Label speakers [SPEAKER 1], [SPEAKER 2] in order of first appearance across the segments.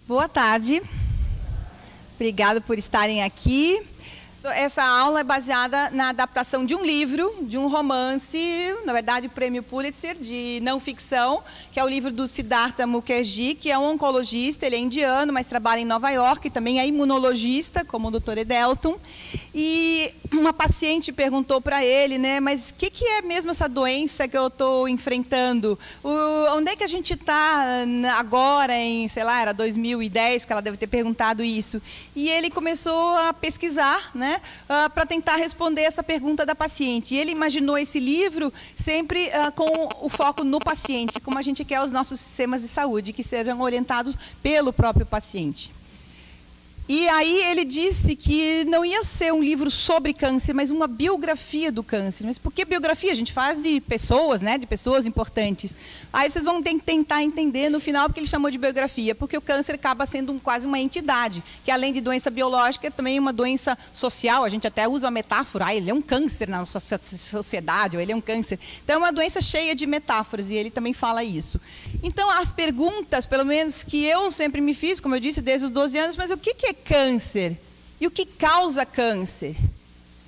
[SPEAKER 1] Boa tarde. Obrigada por estarem aqui. Essa aula é baseada na adaptação de um livro, de um romance, na verdade, prêmio Pulitzer, de não ficção, que é o livro do Siddhartha Mukherjee, que é um oncologista, ele é indiano, mas trabalha em Nova York, também é imunologista, como o Dr. Edelton. E uma paciente perguntou para ele, né, mas o que é mesmo essa doença que eu estou enfrentando? Onde é que a gente está agora, em, sei lá, era 2010, que ela deve ter perguntado isso. E ele começou a pesquisar, né, para tentar responder essa pergunta da paciente. E ele imaginou esse livro sempre com o foco no paciente, como a gente quer os nossos sistemas de saúde, que sejam orientados pelo próprio paciente. E aí ele disse que não ia ser um livro sobre câncer, mas uma biografia do câncer. Mas por que biografia? A gente faz de pessoas, né, de pessoas importantes. Aí vocês vão tentar entender no final porque ele chamou de biografia, porque o câncer acaba sendo quase uma entidade, que além de doença biológica, é também uma doença social. A gente até usa a metáfora, ele é um câncer na nossa sociedade, ou ele é um câncer. Então é uma doença cheia de metáforas, e ele também fala isso. Então as perguntas, pelo menos que eu sempre me fiz, como eu disse, desde os 12 anos, mas o que é câncer? E o que causa câncer?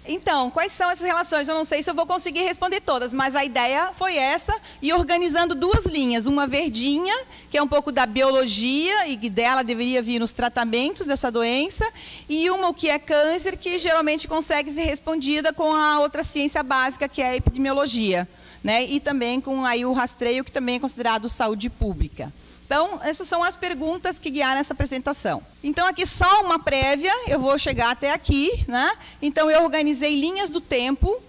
[SPEAKER 1] Então, quais são essas relações? Eu não sei se eu vou conseguir responder todas, mas a ideia foi essa, e organizando duas linhas, uma verdinha, que é um pouco da biologia, e dela deveria vir nos tratamentos dessa doença, e uma, o que é câncer, que geralmente consegue ser respondida com a outra ciência básica, que é a epidemiologia, né? E também com aí o rastreio, que também é considerado saúde pública. Então, essas são as perguntas que guiaram essa apresentação. Então, aqui só uma prévia, eu vou chegar até aqui, né? Então, eu organizei linhas do tempo.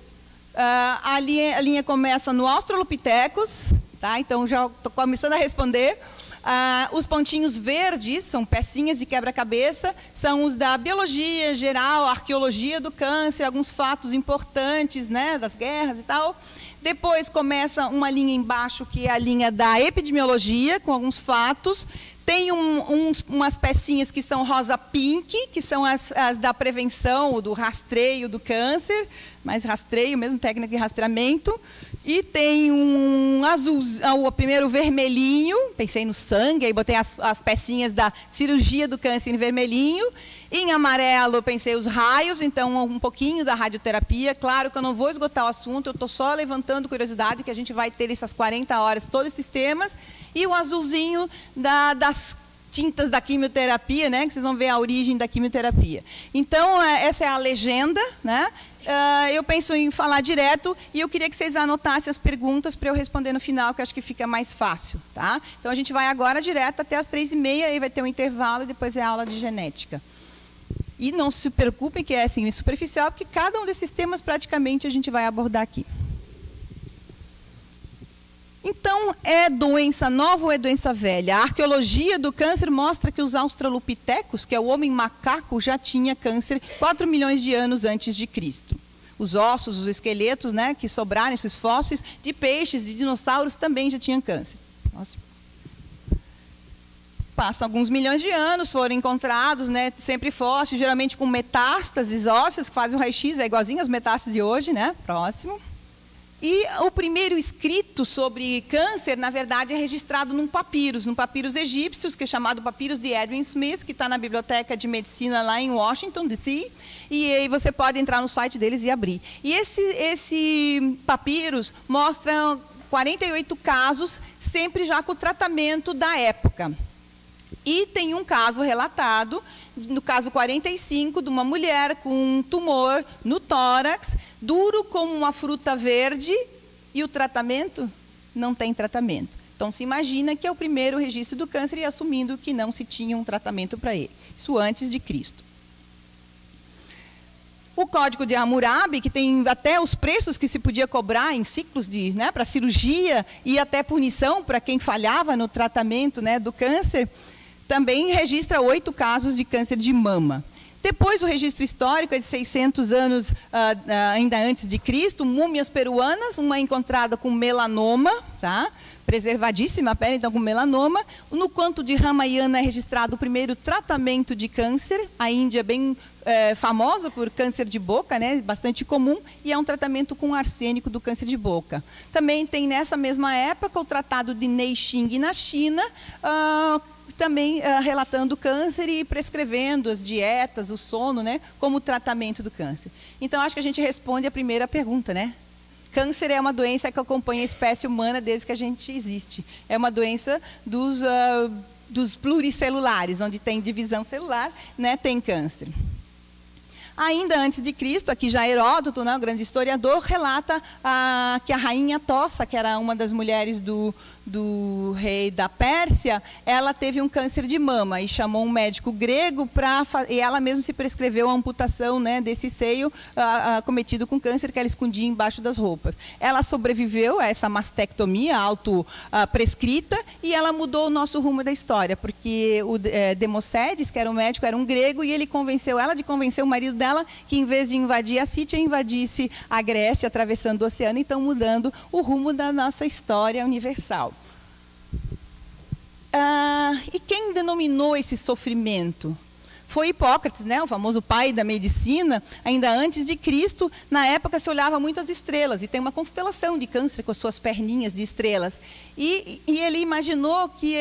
[SPEAKER 1] A linha começa no Australopithecus, tá? Então, já estou começando a responder. Os pontinhos verdes, são pecinhas de quebra-cabeça, são os da biologia geral, arqueologia do câncer, alguns fatos importantes, né, das guerras e tal. Depois começa uma linha embaixo, que é a linha da epidemiologia, com alguns fatos. Tem umas pecinhas que são rosa-pink, que são as da prevenção, do rastreio do câncer, mais rastreio, mesmo técnica de rastreamento. E tem um azul, o primeiro vermelhinho, pensei no sangue, aí botei as pecinhas da cirurgia do câncer em vermelhinho. Em amarelo, pensei os raios, então um pouquinho da radioterapia. Claro que eu não vou esgotar o assunto, eu estou só levantando curiosidade, que a gente vai ter essas 40 horas, todos esses temas. E o azulzinho das tintas da quimioterapia, né, que vocês vão ver a origem da quimioterapia. Então, essa é a legenda, né? Eu penso em falar direto, e eu queria que vocês anotassem as perguntas para eu responder no final, que eu acho que fica mais fácil, tá? Então, a gente vai agora direto até as 3h30, aí vai ter um intervalo, e depois é a aula de genética. E não se preocupem que é assim, superficial, porque cada um desses temas praticamente a gente vai abordar aqui. Então, é doença nova ou é doença velha? A arqueologia do câncer mostra que os australopitecos, que é o homem macaco, já tinha câncer 4 milhões de anos antes de Cristo. Os ossos, os esqueletos, né, que sobraram, esses fósseis de peixes, de dinossauros, também já tinham câncer. Nossa. Passam alguns milhões de anos, foram encontrados, né, sempre fósseis, geralmente com metástases ósseas, que fazem o raio-x, é igualzinho às metástases de hoje, né? Próximo. E o primeiro escrito sobre câncer, na verdade, é registrado num papiros egípcios, que é chamado Papiros de Edwin Smith, que está na Biblioteca de Medicina lá em Washington, D.C., e aí você pode entrar no site deles e abrir. E esse papiros mostra 48 casos, sempre já com o tratamento da época. E tem um caso relatado, no caso 45, de uma mulher com um tumor no tórax, duro como uma fruta verde, e o tratamento? Não tem tratamento. Então, se imagina que é o primeiro registro do câncer, e assumindo que não se tinha um tratamento para ele. Isso antes de Cristo. O Código de Hammurabi, que tem até os preços que se podia cobrar em ciclos de, né, para cirurgia, e até punição para quem falhava no tratamento, né, do câncer, também registra 8 casos de câncer de mama. Depois, o registro histórico é de 600 anos ainda antes de Cristo, múmias peruanas, uma encontrada com melanoma, tá? Preservadíssima a pele, então com melanoma. No conto de Ramayana é registrado o primeiro tratamento de câncer. A Índia é bem famosa por câncer de boca, né? Bastante comum, e é um tratamento com arsênico do câncer de boca. Também tem nessa mesma época o tratado de Neixing na China, também relatando o câncer e prescrevendo as dietas, o sono, né, como tratamento do câncer. Então, acho que a gente responde a primeira pergunta, né? Câncer é uma doença que acompanha a espécie humana desde que a gente existe. É uma doença dos pluricelulares, onde tem divisão celular, né, tem câncer. Ainda antes de Cristo, aqui já Heródoto, né, o grande historiador, relata que a rainha Tossa, que era uma das mulheres do rei da Pérsia, ela teve um câncer de mama e chamou um médico grego e ela mesma se prescreveu a amputação, né, desse seio cometido com câncer que ela escondia embaixo das roupas. Ela sobreviveu a essa mastectomia auto-prescrita e ela mudou o nosso rumo da história, porque o Democedes, que era um médico, era um grego, e ele convenceu ela de convencer o marido dela que, em vez de invadir a Sítia, invadisse a Grécia, atravessando o oceano, então mudando o rumo da nossa história universal. E quem denominou esse sofrimento? Foi Hipócrates, né, o famoso pai da medicina, ainda antes de Cristo. Na época se olhava muito as estrelas, e tem uma constelação de Câncer com as suas perninhas de estrelas. E ele imaginou que,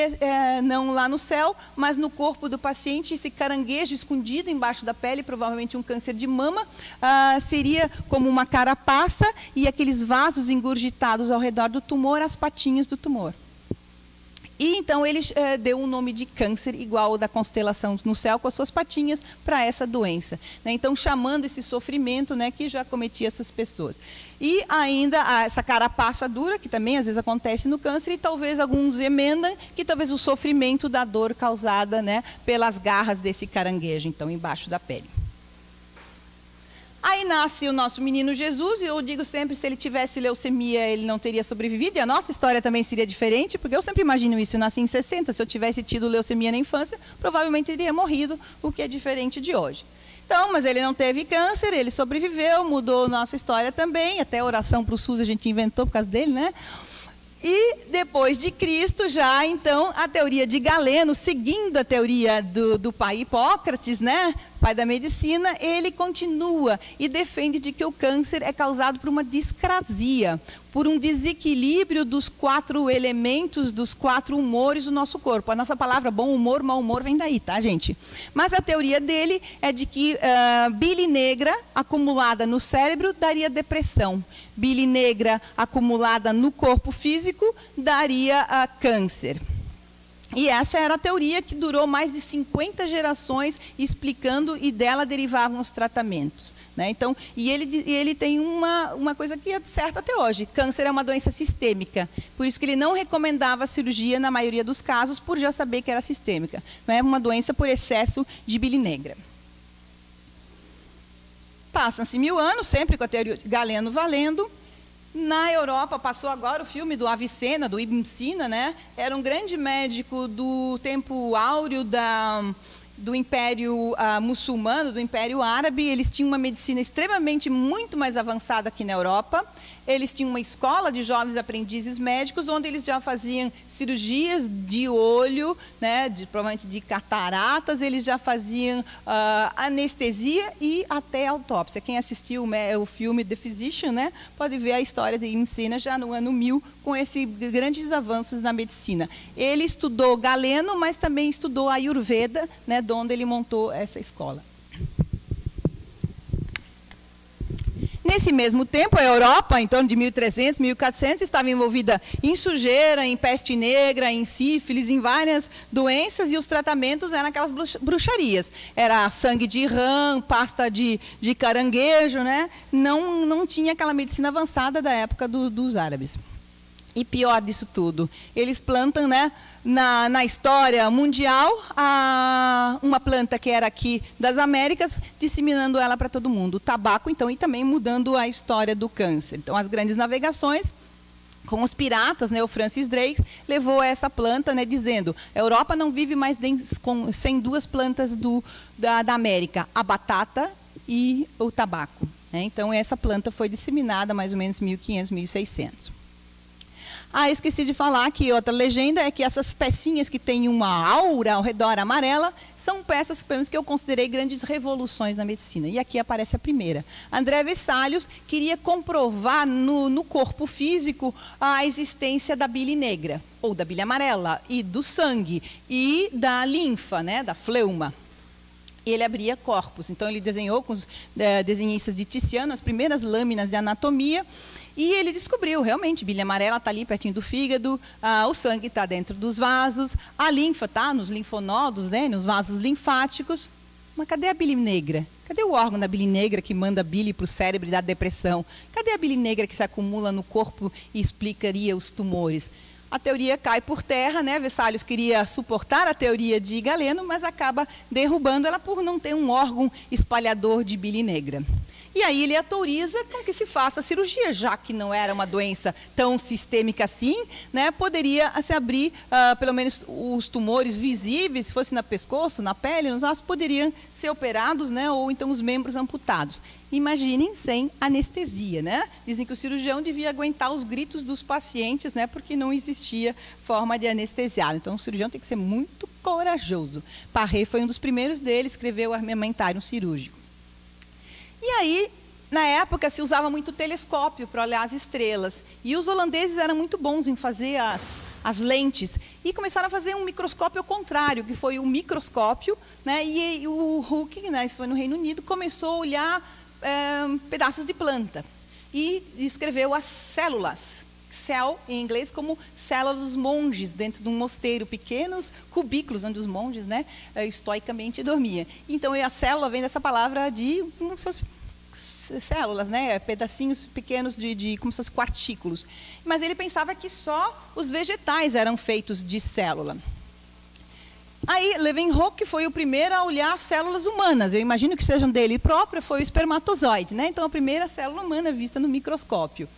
[SPEAKER 1] não lá no céu, mas no corpo do paciente, esse caranguejo escondido embaixo da pele, provavelmente um câncer de mama, seria como uma carapaça e aqueles vasos engurgitados ao redor do tumor, as patinhas do tumor. E então ele deu um nome de câncer igual ao da constelação no céu com as suas patinhas para essa doença, né? Então chamando esse sofrimento, né, que já cometia essas pessoas. E ainda essa carapaça dura, que também às vezes acontece no câncer, e talvez alguns emendam que talvez o sofrimento da dor causada, né, pelas garras desse caranguejo, então embaixo da pele. Aí nasce o nosso menino Jesus, e eu digo sempre, se ele tivesse leucemia, ele não teria sobrevivido, e a nossa história também seria diferente, porque eu sempre imagino isso, eu nasci em 60, se eu tivesse tido leucemia na infância, provavelmente teria morrido, o que é diferente de hoje. Então, mas ele não teve câncer, ele sobreviveu, mudou nossa história também, até a oração para o SUS a gente inventou por causa dele, né? E depois de Cristo, já então, a teoria de Galeno, seguindo a teoria do pai Hipócrates, né, pai da medicina, ele continua e defende de que o câncer é causado por uma discrasia, por um desequilíbrio dos 4 elementos, dos 4 humores do nosso corpo. A nossa palavra bom humor, mau humor vem daí, tá, gente? Mas a teoria dele é de que bile negra acumulada no cérebro daria depressão. Bile negra acumulada no corpo físico daria câncer. E essa era a teoria que durou mais de 50 gerações explicando, e dela derivavam os tratamentos, né? Então, ele tem uma coisa que é certa até hoje: câncer é uma doença sistêmica, por isso que ele não recomendava a cirurgia na maioria dos casos, por já saber que era sistêmica, não é uma doença por excesso de bile negra. Passam-se 1000 anos, sempre com a teoria de Galeno valendo. Na Europa passou agora o filme do Avicena, do Ibn Sina, né? Era um grande médico do tempo áureo do Império Muçulmano, do Império Árabe. Eles tinham uma medicina extremamente muito mais avançada aqui na Europa. Eles tinham uma escola de jovens aprendizes médicos, onde eles já faziam cirurgias de olho, né, provavelmente de cataratas, eles já faziam anestesia e até autópsia. Quem assistiu o filme The Physician, né, pode ver a história de Ibn Sina já no ano 1000, com esses grandes avanços na medicina. Ele estudou Galeno, mas também estudou a Ayurveda, né, de onde ele montou essa escola. Nesse mesmo tempo, a Europa, em torno de 1300, 1400, estava envolvida em sujeira, em peste negra, em sífilis, em várias doenças, e os tratamentos eram aquelas bruxarias. Era sangue de rã, pasta de caranguejo, né? Não tinha aquela medicina avançada da época dos árabes. E pior disso tudo, eles plantam, né, na história mundial uma planta que era aqui das Américas, disseminando ela para todo mundo. O tabaco, então, e também mudando a história do câncer. Então, as grandes navegações com os piratas, né, o Francis Drake levou essa planta, né, dizendo: a Europa não vive mais sem 2 plantas da América, a batata e o tabaco, né? Então, essa planta foi disseminada mais ou menos em 1500, 1600. Ah, eu esqueci de falar que outra legenda é que essas pecinhas que têm uma aura ao redor amarela são peças que eu considerei grandes revoluções na medicina. E aqui aparece a primeira. André Vesalius queria comprovar no corpo físico a existência da bile negra, ou da bile amarela, e do sangue, e da linfa, né, da fleuma. Ele abria corpos. Então, ele desenhou com os desenhistas de Tiziano as primeiras lâminas de anatomia. E ele descobriu, realmente, bile amarela está ali pertinho do fígado, o sangue está dentro dos vasos, a linfa está nos linfonodos, né, nos vasos linfáticos. Mas cadê a bile negra? Cadê o órgão da bile negra que manda bile para o cérebro e dá depressão? Cadê a bile negra que se acumula no corpo e explicaria os tumores? A teoria cai por terra, né? Vesalius queria suportar a teoria de Galeno, mas acaba derrubando ela por não ter um órgão espalhador de bile negra. E aí ele autoriza com que se faça a cirurgia, já que não era uma doença tão sistêmica assim, né, poderia se abrir, pelo menos os tumores visíveis, se fosse no pescoço, na pele, nos ossos, poderiam ser operados, né, ou então os membros amputados. Imaginem sem anestesia, né? Dizem que o cirurgião devia aguentar os gritos dos pacientes, né, porque não existia forma de anestesiá-lo. Então o cirurgião tem que ser muito corajoso. Parré foi um dos primeiros deles, escreveu o Armamentárium Cirúrgico. E aí, na época, se usava muito telescópio para olhar as estrelas. E os holandeses eram muito bons em fazer as lentes. E começaram a fazer um microscópio ao contrário, que foi o microscópio, né? E o Hooke, né, isso foi no Reino Unido, começou a olhar pedaços de planta. E escreveu as células. Cell, em inglês, como célula dos monges, dentro de um mosteiro, pequenos cubículos, onde os monges, né, estoicamente dormiam. Então, a célula vem dessa palavra de como se fosse células, né, pedacinhos pequenos como se fossem quartículos. Mas ele pensava que só os vegetais eram feitos de célula. Aí, Leeuwenhoek foi o primeiro a olhar células humanas. Eu imagino que sejam dele próprio, foi o espermatozoide, né? Então, a primeira célula humana vista no microscópio.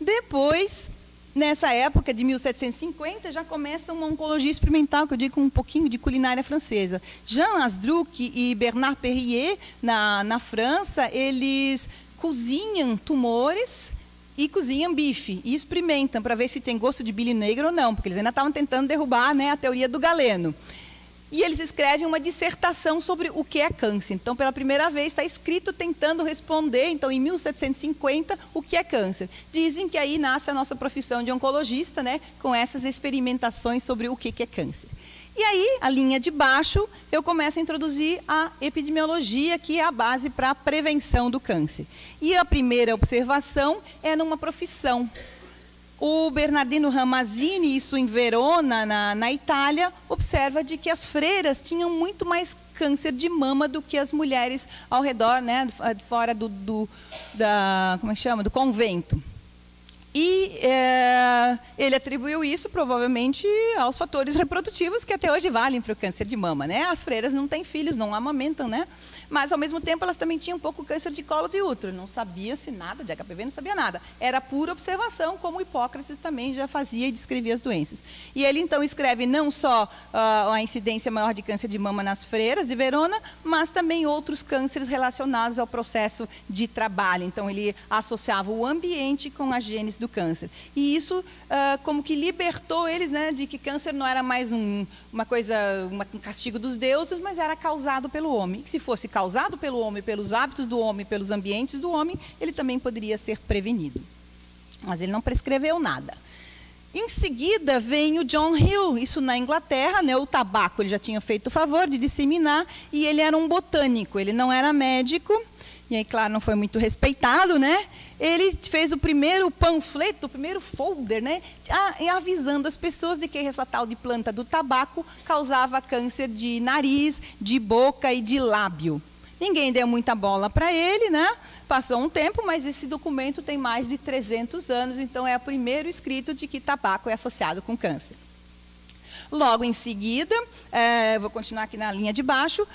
[SPEAKER 1] Depois, nessa época de 1750, já começa uma oncologia experimental, que eu digo com um pouquinho de culinária francesa. Jean Asdrúck e Bernard Perrier, na França, eles cozinham tumores e cozinham bife, e experimentam para ver se tem gosto de bile negra ou não, porque eles ainda estavam tentando derrubar, né, a teoria do Galeno. E eles escrevem uma dissertação sobre o que é câncer. Então, pela primeira vez, está escrito tentando responder, então, em 1750, o que é câncer. Dizem que aí nasce a nossa profissão de oncologista, né, com essas experimentações sobre o que é câncer. E aí, a linha de baixo, eu começo a introduzir a epidemiologia, que é a base para a prevenção do câncer. E a primeira observação é numa profissão. O Bernardino Ramazzini, isso em Verona, na Itália, observa de que as freiras tinham muito mais câncer de mama do que as mulheres ao redor, né, fora do convento. E ele atribuiu isso, provavelmente, aos fatores reprodutivos que até hoje valem para o câncer de mama, né? As freiras não têm filhos, não amamentam, né? Mas, ao mesmo tempo, elas também tinham um pouco câncer de colo de útero. Não sabia-se nada de HPV, não sabia nada. Era pura observação, como Hipócrates também já fazia e descrevia as doenças. E ele, então, escreve não só a incidência maior de câncer de mama nas freiras de Verona, mas também outros cânceres relacionados ao processo de trabalho. Então, ele associava o ambiente com a gênese do câncer. E isso como que libertou eles, né, de que câncer não era mais um castigo dos deuses, mas era causado pelo homem. E que se fosse causado pelo homem, pelos hábitos do homem, pelos ambientes do homem, ele também poderia ser prevenido. Mas ele não prescreveu nada. Em seguida vem o John Hill, isso na Inglaterra, né, o tabaco ele já tinha feito o favor de disseminar, e ele era um botânico, ele não era médico. E aí, claro, não foi muito respeitado, né? Ele fez o primeiro panfleto, o primeiro folder, né? Avisando as pessoas de que essa tal de planta do tabaco causava câncer de nariz, de boca e de lábio. Ninguém deu muita bola para ele, né? Passou um tempo, mas esse documento tem mais de 300 anos, então é o primeiro escrito de que tabaco é associado com câncer. Logo em seguida, vou continuar aqui na linha de baixo,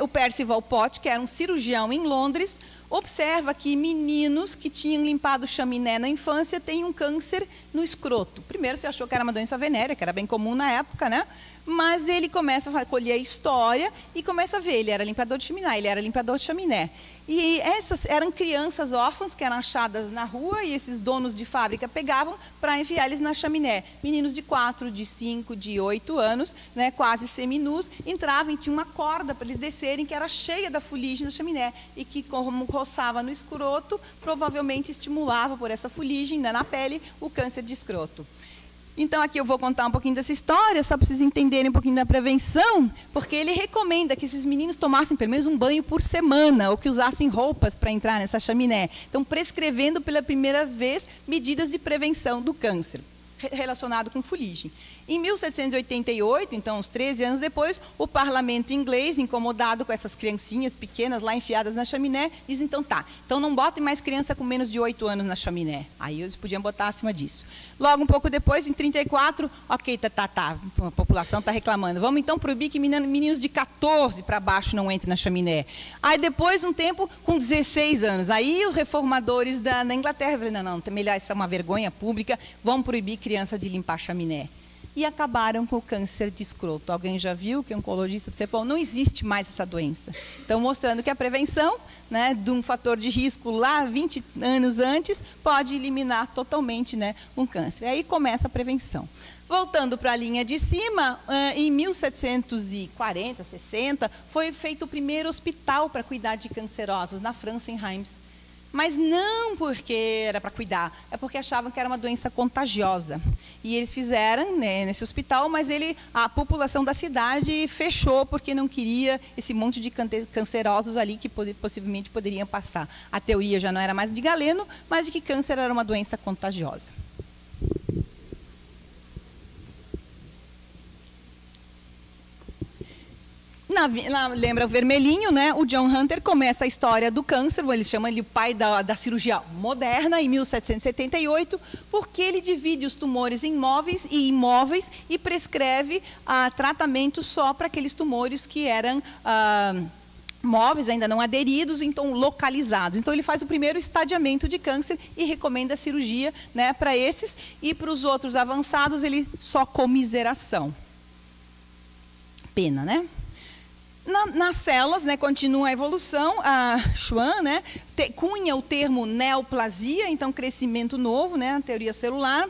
[SPEAKER 1] o Percival Pott, que era um cirurgião em Londres, observa que meninos que tinham limpado chaminé na infância têm um câncer no escroto. Primeiro se achou que era uma doença venérea, que era bem comum na época, né? Mas ele começa a recolher a história e começa a ver, ele era limpador de chaminé, E essas eram crianças órfãs que eram achadas na rua e esses donos de fábrica pegavam para enfiar eles na chaminé. Meninos de 4, de 5, de 8 anos, né, quase seminus, entravam e tinha uma corda para eles descerem que era cheia da fuligem da chaminé e que, como roçava no escroto, provavelmente estimulava por essa fuligem, né, na pele o câncer de escroto. Então, aqui eu vou contar um pouquinho dessa história, só para vocês entenderem um pouquinho da prevenção, porque ele recomenda que esses meninos tomassem pelo menos um banho por semana, ou que usassem roupas para entrar nessa chaminé. Então, prescrevendo pela primeira vez medidas de prevenção do câncer relacionado com fuligem. Em 1788, então uns 13 anos depois, o parlamento inglês, incomodado com essas criancinhas pequenas lá enfiadas na chaminé, diz, então tá, então não botem mais criança com menos de 8 anos na chaminé. Aí eles podiam botar acima disso. Logo um pouco depois, em 34, ok, a população está reclamando, vamos então proibir que meninos de 14 para baixo não entrem na chaminé. Aí depois, um tempo, com 16 anos, aí os reformadores da Inglaterra falaram, não, melhor, isso é uma vergonha pública, vamos proibir criança de limpar a chaminé. E acabaram com o câncer de escroto. Alguém já viu que oncologista disse, bom, não existe mais essa doença. Então, mostrando que a prevenção, né, de um fator de risco lá 20 anos antes, pode eliminar totalmente, né, um câncer. Aí começa a prevenção. Voltando para a linha de cima, em 1740, 60, foi feito o primeiro hospital para cuidar de cancerosos na França, em Reims. Mas não porque era para cuidar, é porque achavam que era uma doença contagiosa. E eles fizeram, né, nesse hospital, mas a população da cidade fechou porque não queria esse monte de cancerosos ali que possivelmente poderiam passar. A teoria já não era mais de Galeno, mas de que câncer era uma doença contagiosa. Lembra o vermelhinho, né? O John Hunter começa a história do câncer, ele chama ele o pai da cirurgia moderna, em 1778, porque ele divide os tumores em móveis e imóveis e prescreve tratamento só para aqueles tumores que eram móveis, ainda não aderidos, então localizados. Então ele faz o primeiro estadiamento de câncer e recomenda a cirurgia, né, para esses, e para os outros avançados ele só comiseração. Pena, né? Nas células, né, continua a evolução, a Schwann, né, cunha o termo neoplasia, então crescimento novo, né, a teoria celular.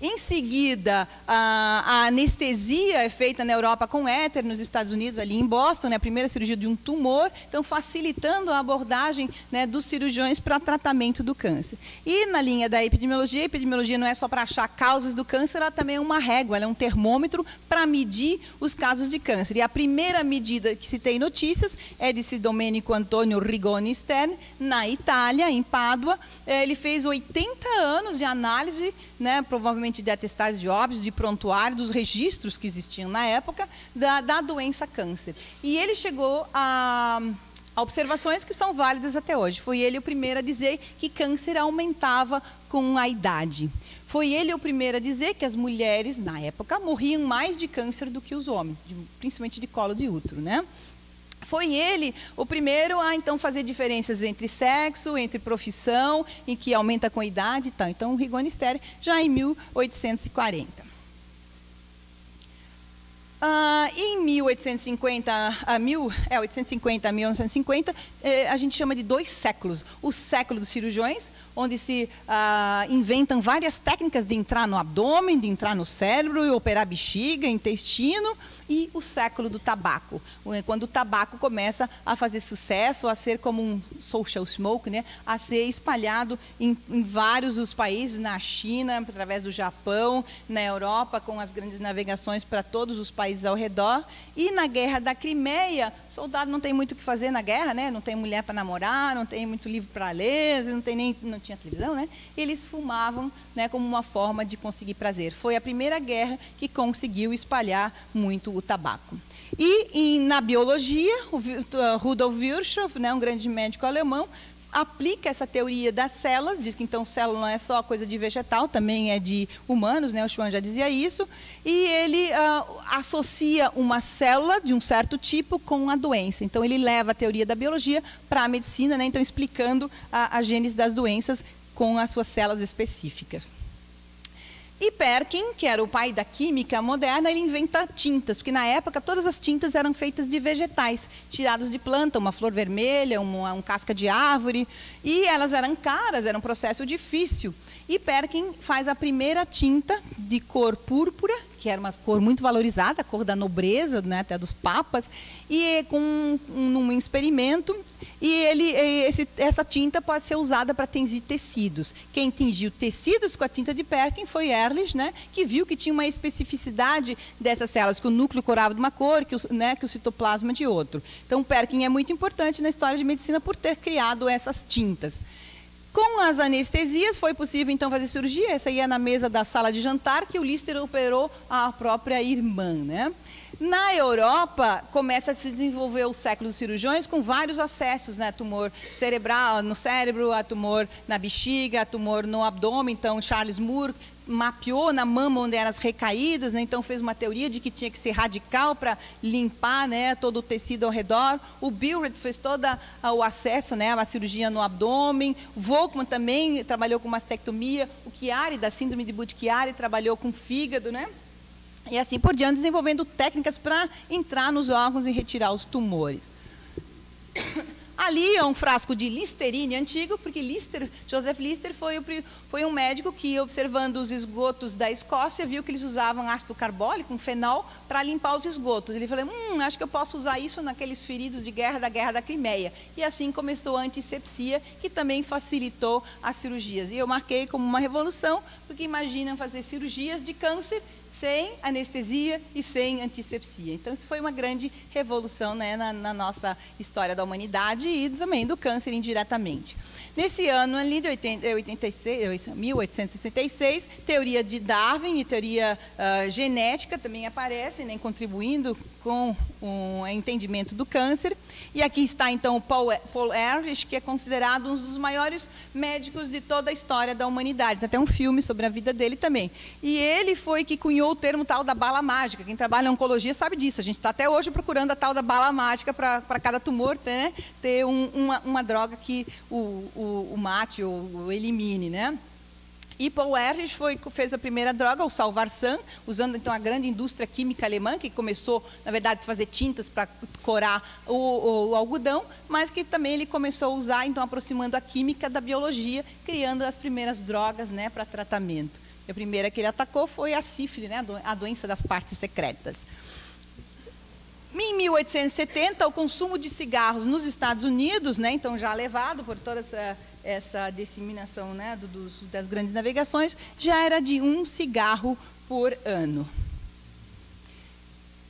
[SPEAKER 1] Em seguida, a anestesia é feita na Europa com éter, nos Estados Unidos, ali em Boston, né, a primeira cirurgia de um tumor, então facilitando a abordagem, né, dos cirurgiões para tratamento do câncer. E na linha da epidemiologia, a epidemiologia não é só para achar causas do câncer, ela também é uma régua, ela é um termômetro para medir os casos de câncer. E a primeira medida que se tem notícias é desse Domenico Antonio Rigoni Stern, na Itália, em Pádua. Ele fez 80 anos de análise, né, provavelmente de atestados de óbitos, de prontuário, dos registros que existiam na época, da doença câncer. E ele chegou a observações que são válidas até hoje. Foi ele o primeiro a dizer que câncer aumentava com a idade. Foi ele o primeiro a dizer que as mulheres, na época, morriam mais de câncer do que os homens, principalmente de colo de útero, né? Foi ele o primeiro a, então, fazer diferenças entre sexo, entre profissão, em que aumenta com a idade e tal. Então, o Rigoni Stern, já em 1840. Em 1850 a 1950, a gente chama de 2 séculos. O século dos cirurgiões, onde se inventam várias técnicas de entrar no abdômen, de entrar no cérebro, operar bexiga, intestino, e o século do tabaco, quando o tabaco começa a fazer sucesso, a ser como um social smoke, né? A ser espalhado em vários dos países, na China, através do Japão, na Europa, com as grandes navegações para todos os países ao redor. E na Guerra da Crimeia, o soldado não tem muito o que fazer na guerra, né? Não tem mulher para namorar, não tem muito livro para ler, não tinha televisão, né? Eles fumavam, né, como uma forma de conseguir prazer. Foi a primeira guerra que conseguiu espalhar muito o tabaco. E na biologia, o Rudolf Virchow, né, um grande médico alemão, aplica essa teoria das células, diz que então célula não é só coisa de vegetal, também é de humanos, né? O Schwann já dizia isso, e ele associa uma célula de um certo tipo com a doença. Então ele leva a teoria da biologia para a medicina, né? Então explicando a gênese das doenças com as suas células específicas. E Perkin, que era o pai da química moderna, ele inventa tintas, porque na época todas as tintas eram feitas de vegetais, tirados de planta, uma flor vermelha, um casca de árvore, e elas eram caras, era um processo difícil. E Perkin faz a primeira tinta de cor púrpura, que era uma cor muito valorizada, a cor da nobreza, né, até dos papas, e com um experimento, e essa tinta pode ser usada para tingir tecidos. Quem tingiu tecidos com a tinta de Perkin foi Ehrlich, né, que viu que tinha uma especificidade dessas células, que o núcleo corava de uma cor, que o citoplasma de outro. Então, Perkin é muito importante na história de medicina por ter criado essas tintas. Com as anestesias, foi possível, então, fazer cirurgia. Essa aí é na mesa da sala de jantar, que o Lister operou a própria irmã, né? Na Europa, começa a se desenvolver o século dos cirurgiões com vários acessos, né? Tumor cerebral no cérebro, a tumor na bexiga, a tumor no abdômen. Então, Charles Moore mapeou na mama onde eram as recaídas, né? Então fez uma teoria de que tinha que ser radical para limpar, né, todo o tecido ao redor. O Billard fez todo o acesso, né, à cirurgia no abdômen. O Volkmann também trabalhou com mastectomia. O Chiari, da síndrome de Budd-Chiari, trabalhou com fígado, né? E assim por diante, desenvolvendo técnicas para entrar nos órgãos e retirar os tumores. Ali é um frasco de Listerine antigo, porque Joseph Lister foi um médico que, observando os esgotos da Escócia, viu que eles usavam ácido carbólico, um fenol, para limpar os esgotos. Ele falou, acho que eu posso usar isso naqueles feridos de guerra da Crimeia. E assim começou a antisepsia, que também facilitou as cirurgias. E eu marquei como uma revolução, porque imaginam fazer cirurgias de câncer sem anestesia e sem antisepsia. Então, isso foi uma grande revolução, né, na nossa história da humanidade e também do câncer indiretamente. Nesse ano ali de 1866, teoria de Darwin e teoria genética também aparecem, né, contribuindo com o entendimento do câncer. E aqui está, então, o Paul Ehrlich, que é considerado um dos maiores médicos de toda a história da humanidade. Tem até um filme sobre a vida dele também. E ele foi que cunhou o termo tal da bala mágica. Quem trabalha em oncologia sabe disso. A gente está até hoje procurando a tal da bala mágica para cada tumor, né, ter uma droga que o mate ou o elimine, né? E Paul Ehrlich fez a primeira droga, o Salvarsan, usando então a grande indústria química alemã, que começou, na verdade, a fazer tintas para corar o algodão, mas que também ele começou a usar, então, aproximando a química da biologia, criando as primeiras drogas, né, para tratamento. E a primeira que ele atacou foi a sífilis, né, a doença das partes secretas. Em 1870, o consumo de cigarros nos Estados Unidos, né, então já levado por toda essa disseminação, né, das grandes navegações, já era de 1 cigarro por ano.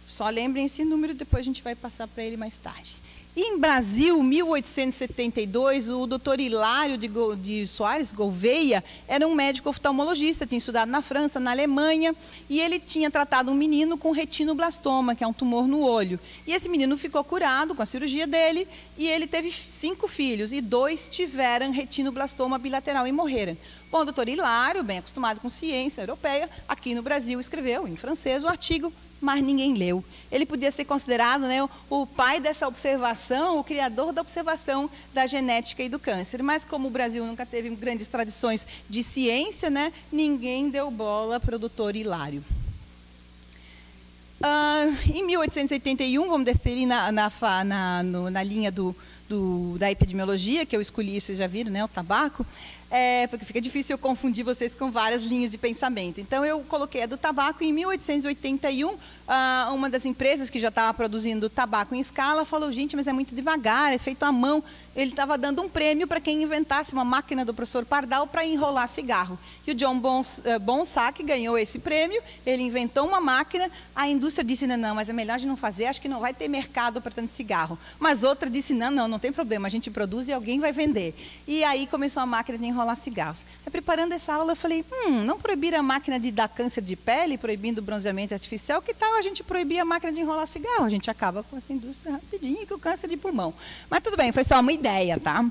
[SPEAKER 1] Só lembrem esse número, depois a gente vai passar para ele mais tarde. E em Brasil, 1872, o doutor Hilário de Soares Gouveia era um médico oftalmologista, tinha estudado na França, na Alemanha, e ele tinha tratado um menino com retinoblastoma, que é um tumor no olho. E esse menino ficou curado com a cirurgia dele, e ele teve 5 filhos, e 2 tiveram retinoblastoma bilateral e morreram. Bom, o doutor Hilário, bem acostumado com ciência europeia, aqui no Brasil escreveu em francês o artigo, mas ninguém leu. Ele podia ser considerado, né, o pai dessa observação, o criador da observação da genética e do câncer. Mas como o Brasil nunca teve grandes tradições de ciência, né, ninguém deu bola para o doutor Hilário. Em 1881, vamos descer ali na linha da epidemiologia, que eu escolhi, vocês já viram, né, o tabaco, porque fica difícil eu confundir vocês com várias linhas de pensamento. Então, eu coloquei a do tabaco, e em 1881, uma das empresas que já estava produzindo tabaco em escala falou, gente, mas é muito devagar, é feito à mão. Ele estava dando um prêmio para quem inventasse uma máquina do professor Pardal para enrolar cigarro. E o John Bonsack ganhou esse prêmio, ele inventou uma máquina, a indústria disse, não, mas é melhor de não fazer, acho que não vai ter mercado para tanto cigarro. Mas outra disse, não tem problema, a gente produz e alguém vai vender. E aí começou a máquina de enrolar cigarros. Preparando essa aula, eu falei, não proibir a máquina de dar câncer de pele, proibindo o bronzeamento artificial, que tal a gente proibir a máquina de enrolar cigarro? A gente acaba com essa indústria rapidinho e com o câncer de pulmão. Mas tudo bem, foi só uma ideia, tá?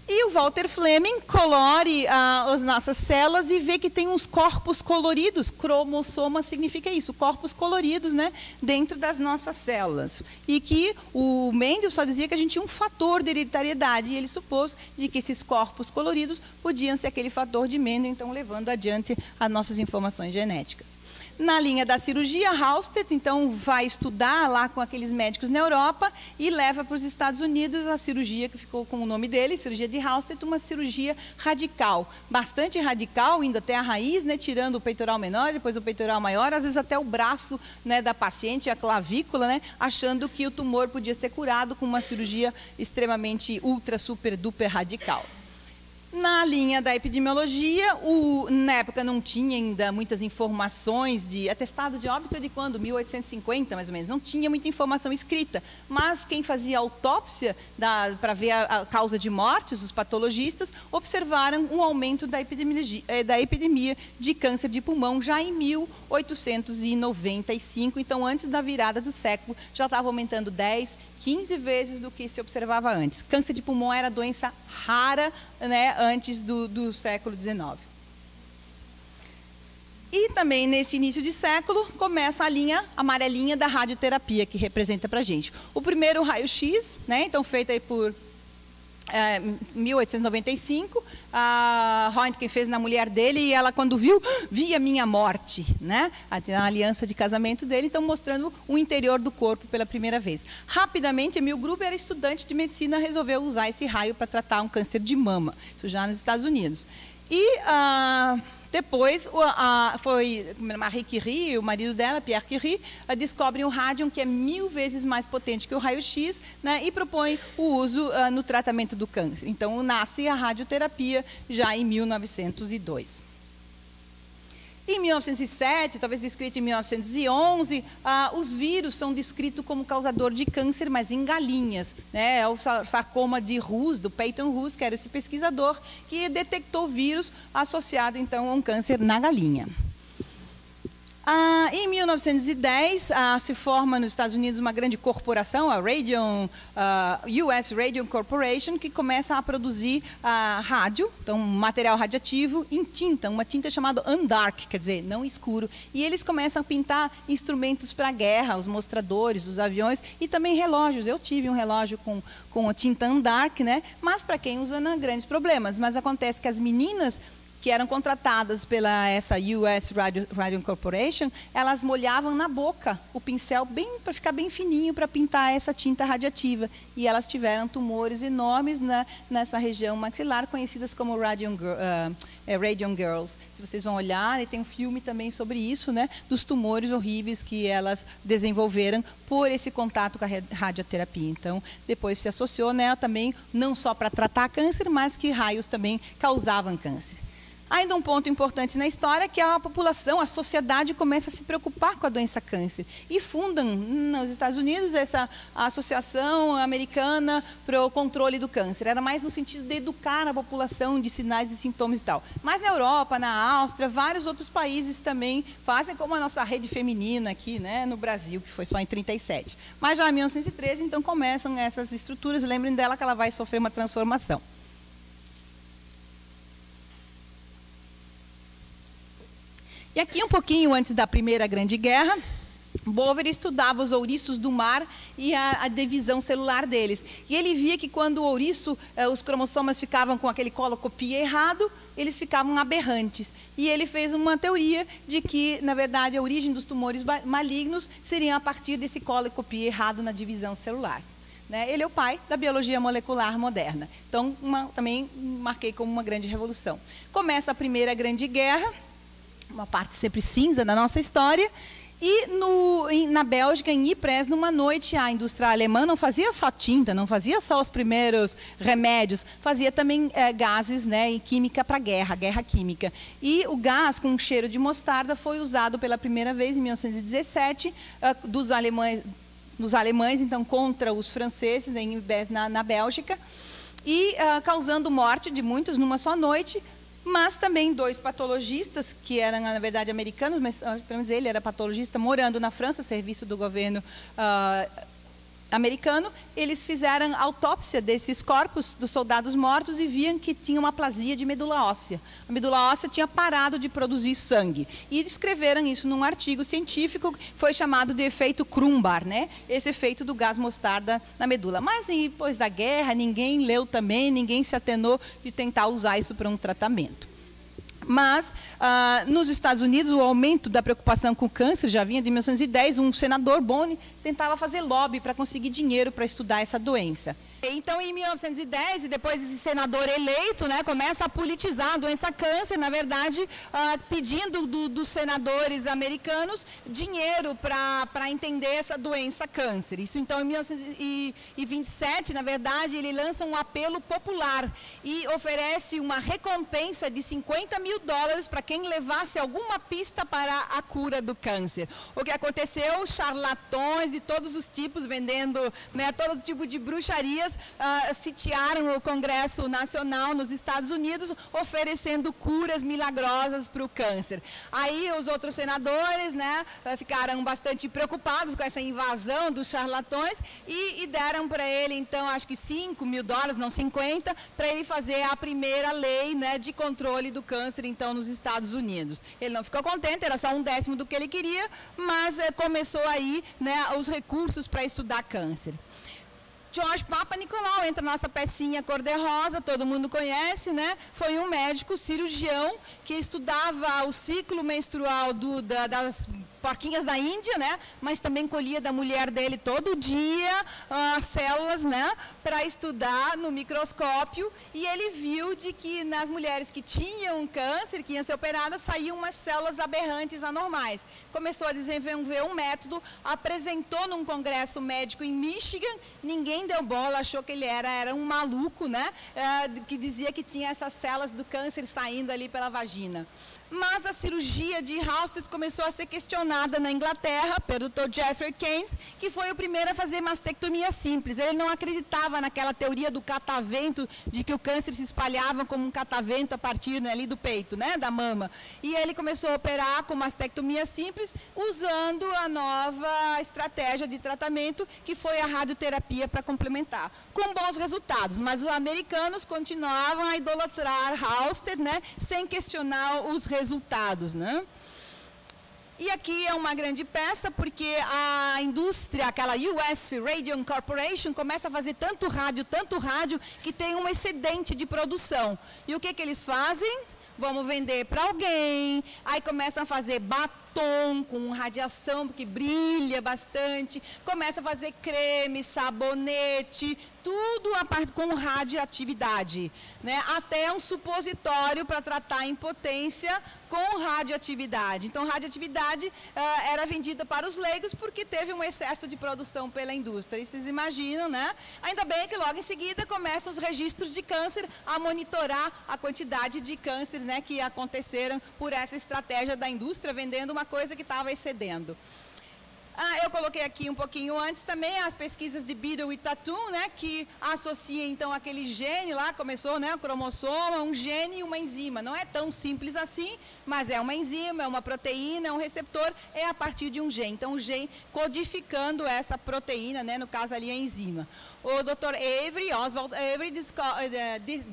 [SPEAKER 1] E o Walter Fleming colore as nossas células e vê que tem uns corpos coloridos. Cromossoma significa isso, corpos coloridos, né, dentro das nossas células. E que o Mendel só dizia que a gente tinha um fator de hereditariedade, e ele supôs de que esses corpos coloridos podiam ser aquele fator de Mendel, então levando adiante as nossas informações genéticas. Na linha da cirurgia, Halsted, então, vai estudar lá com aqueles médicos na Europa e leva para os Estados Unidos a cirurgia que ficou com o nome dele, cirurgia de Halsted, uma cirurgia radical, bastante radical, indo até a raiz, né, tirando o peitoral menor, depois o peitoral maior, às vezes até o braço, né, da paciente, a clavícula, né, achando que o tumor podia ser curado com uma cirurgia extremamente ultra, super, duper radical. Na linha da epidemiologia, na época não tinha ainda muitas informações de atestado de óbito de quando? 1850, mais ou menos. Não tinha muita informação escrita, mas quem fazia autópsia para ver a causa de mortes, os patologistas, observaram um aumento da epidemia de câncer de pulmão já em 1895, então antes da virada do século, já estava aumentando 10, 15 vezes do que se observava antes. Câncer de pulmão era doença rara, né, antes do século XIX. E também, nesse início de século, começa a linha amarelinha da radioterapia, que representa para a gente. O primeiro raio-x, né, então feito aí por 1895, a Röntgen fez na mulher dele e ela, quando via minha morte, né? A aliança de casamento dele, então mostrando o interior do corpo pela primeira vez. Rapidamente, Emil Gruber era estudante de medicina, resolveu usar esse raio para tratar um câncer de mama, isso já nos Estados Unidos. E depois foi Marie Curie, o marido dela, Pierre Curie, descobrem o rádium, que é 1000 vezes mais potente que o raio-x, né, e propõe o uso no tratamento do câncer. Então, nasce a radioterapia já em 1902. Em 1907, talvez descrito em 1911, os vírus são descritos como causador de câncer, mas em galinhas, né? É o sarcoma de Rous, do Peyton Rous, que era esse pesquisador, que detectou vírus associado, então, a um câncer na galinha. Em 1910, se forma nos Estados Unidos uma grande corporação, a US Radium Corporation, que começa a produzir rádio, então material radioativo, em tinta, uma tinta chamada undark, quer dizer, não escuro. E eles começam a pintar instrumentos para a guerra, os mostradores dos aviões e também relógios. Eu tive um relógio com a tinta undark, né? Mas para quem usa, não há grandes problemas. Mas acontece que as meninas que eram contratadas pela essa US Radium Corporation, elas molhavam na boca o pincel para ficar bem fininho para pintar essa tinta radiativa. E elas tiveram tumores enormes nessa região maxilar, conhecidas como Radium Girls. Se vocês vão olhar, e tem um filme também sobre isso, né, dos tumores horríveis que elas desenvolveram por esse contato com a radioterapia. Então, depois se associou, né, também não só para tratar câncer, mas que raios também causavam câncer. Ainda um ponto importante na história é que a população, a sociedade começa a se preocupar com a doença câncer e fundam nos Estados Unidos essa associação americana para o controle do câncer. Era mais no sentido de educar a população de sinais e sintomas e tal. Mas na Europa, na Áustria, vários outros países também fazem, como a nossa rede feminina aqui, né, no Brasil, que foi só em 1937. Mas já em 1913, então, começam essas estruturas. Lembrem dela que ela vai sofrer uma transformação. E aqui, um pouquinho antes da Primeira Grande Guerra, Boveri estudava os ouriços do mar e a divisão celular deles. E ele via que quando o ouriço, os cromossomas ficavam com aquele colocopia errado, eles ficavam aberrantes. E ele fez uma teoria de que, na verdade, a origem dos tumores malignos seria a partir desse colocopia errado na divisão celular. Ele é o pai da biologia molecular moderna. Então, também marquei como uma grande revolução. Começa a Primeira Grande Guerra, uma parte sempre cinza da nossa história, e na Bélgica, em Ypres, numa noite, a indústria alemã não fazia só tinta, não fazia só os primeiros remédios, fazia também gases, né, e química para guerra química. E o gás com cheiro de mostarda foi usado pela primeira vez em 1917 dos alemães, então, contra os franceses, em Ypres, na Bélgica, e causando morte de muitos numa só noite. Mas também 2 patologistas, que eram, na verdade, americanos, mas pelo menos ele era patologista, morando na França, serviço do governo americano, eles fizeram autópsia desses corpos dos soldados mortos e viam que tinha uma aplasia de medula óssea. A medula óssea tinha parado de produzir sangue. E descreveram isso num artigo científico que foi chamado de efeito Crumbar, né? Esse efeito do gás mostarda na medula. Mas depois da guerra, ninguém leu também, ninguém se atenou de tentar usar isso para um tratamento. Mas, nos Estados Unidos, o aumento da preocupação com o câncer já vinha de 1910. Um senador, Bonney, tentava fazer lobby para conseguir dinheiro para estudar essa doença. Então, em 1910, e depois esse senador eleito, né, começa a politizar a doença câncer, na verdade, pedindo dos senadores americanos dinheiro para entender essa doença câncer. Isso, então, em 1927, na verdade, ele lança um apelo popular e oferece uma recompensa de $50 mil para quem levasse alguma pista para a cura do câncer. O que aconteceu? Charlatões de todos os tipos, vendendo, né, todo tipo de bruxarias, sitiaram o Congresso Nacional nos Estados Unidos, oferecendo curas milagrosas para o câncer. Aí os outros senadores, né, ficaram bastante preocupados com essa invasão dos charlatões e deram para ele, então, acho que $5 mil, não 50, para ele fazer a primeira lei, né, de controle do câncer, então, nos Estados Unidos. Ele não ficou contente, era só 1/10 do que ele queria, mas começou aí, né, os recursos para estudar câncer. George Papanicolaou entra na nossa pecinha cor-de-rosa, todo mundo conhece, né? Foi um médico cirurgião que estudava o ciclo menstrual das porquinhas da Índia, né? Mas também colhia da mulher dele todo dia as células, né? Para estudar no microscópio, e ele viu de que nas mulheres que tinham câncer, que iam ser operadas, saíam umas células aberrantes anormais. Começou a desenvolver um método, apresentou num congresso médico em Michigan, ninguém deu bola, achou que ele era um maluco, né? Que dizia que tinha essas células do câncer saindo ali pela vagina. Mas a cirurgia de Halsted começou a ser questionada na Inglaterra pelo Dr. Jeffrey Keynes, que foi o primeiro a fazer mastectomia simples. Ele não acreditava naquela teoria do catavento, de que o câncer se espalhava como um catavento a partir, né, ali do peito, né, da mama. E ele começou a operar com mastectomia simples, usando a nova estratégia de tratamento, que foi a radioterapia para complementar, com bons resultados. Mas os americanos continuavam a idolatrar Halsted, né, sem questionar os resultados, né? E aqui é uma grande peça, porque a indústria, aquela US Radio Corporation, começa a fazer tanto rádio, que tem um excedente de produção. E o que eles fazem? Vamos vender para alguém, aí começam a fazer batom com radiação, porque brilha bastante, começa a fazer creme, sabonete, tudo a parte com radioatividade, né? Até um supositório para tratar a impotência com radioatividade. Então, radioatividade era vendida para os leigos porque teve um excesso de produção pela indústria. E vocês imaginam, né? Ainda bem que logo em seguida começam os registros de câncer a monitorar a quantidade de cânceres, né, que aconteceram por essa estratégia da indústria, vendendo uma coisa que estava excedendo. Eu coloquei aqui um pouquinho antes também as pesquisas de Biddle e Tatum, né, que associa então aquele gene lá, começou, né, o cromossoma, um gene e uma enzima. Não é tão simples assim, mas é uma enzima, é uma proteína, é um receptor, é a partir de um gene. Então, o gene codificando essa proteína, né, no caso ali a enzima. O Dr. Oswald Avery,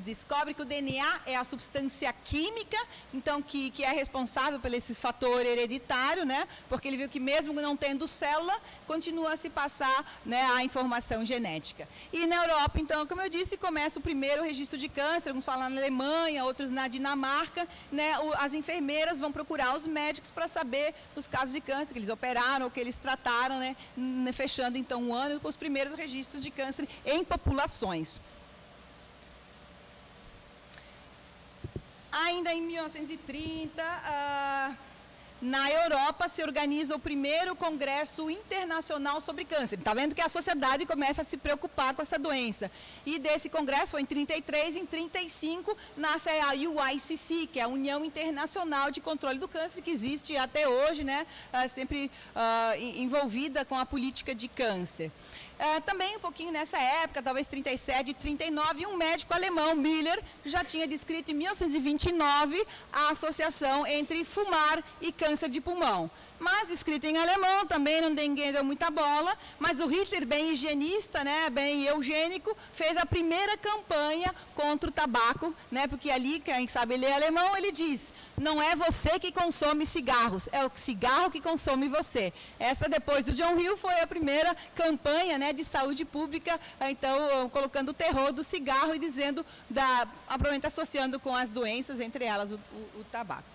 [SPEAKER 1] descobre que o DNA é a substância química, então que é responsável por esse fator hereditário, né, porque ele viu que mesmo não tendo célula, continua a se passar, né, a informação genética. E na Europa, então, como eu disse, começa o primeiro registro de câncer, alguns falam na Alemanha, outros na Dinamarca, né, as enfermeiras vão procurar os médicos para saber os casos de câncer que eles operaram, ou que eles trataram, né, fechando então um ano com os primeiros registros de câncer em populações. Ainda em 1930, na Europa se organiza o primeiro congresso internacional sobre câncer. Está vendo que a sociedade começa a se preocupar com essa doença. E desse congresso foi em 33, em 35 nasce a UICC, que é a União Internacional de Controle do Câncer, que existe até hoje, né, sempre envolvida com a política de câncer. Também um pouquinho nessa época, talvez 37, 39, um médico alemão, Müller, já tinha descrito em 1929 a associação entre fumar e câncer câncer de pulmão. Mas escrito em alemão, também ninguém deu muita bola, mas o Hitler, bem higienista, né, bem eugênico, fez a primeira campanha contra o tabaco, né, porque ali, quem sabe ler alemão, ele diz, não é você que consome cigarros, é o cigarro que consome você. Essa, depois do John Hill, foi a primeira campanha, né, de saúde pública, então, colocando o terror do cigarro e dizendo, provavelmente associando com as doenças, entre elas o tabaco.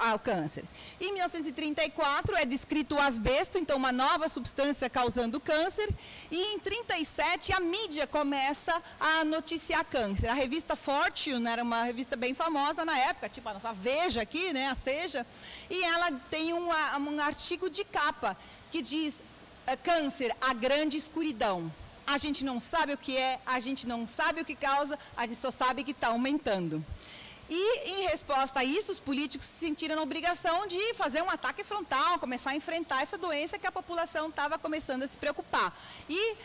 [SPEAKER 1] Ao câncer. Em 1934 é descrito o asbesto, então uma nova substância causando câncer, e em 1937 a mídia começa a noticiar câncer. A revista Fortune era uma revista bem famosa na época, tipo a nossa Veja aqui, né, a Seja, e ela tem um artigo de capa que diz câncer, a grande escuridão. A gente não sabe o que é, a gente não sabe o que causa, a gente só sabe que está aumentando. E, em resposta a isso, os políticos se sentiram na obrigação de fazer um ataque frontal, começar a enfrentar essa doença que a população estava começando a se preocupar. E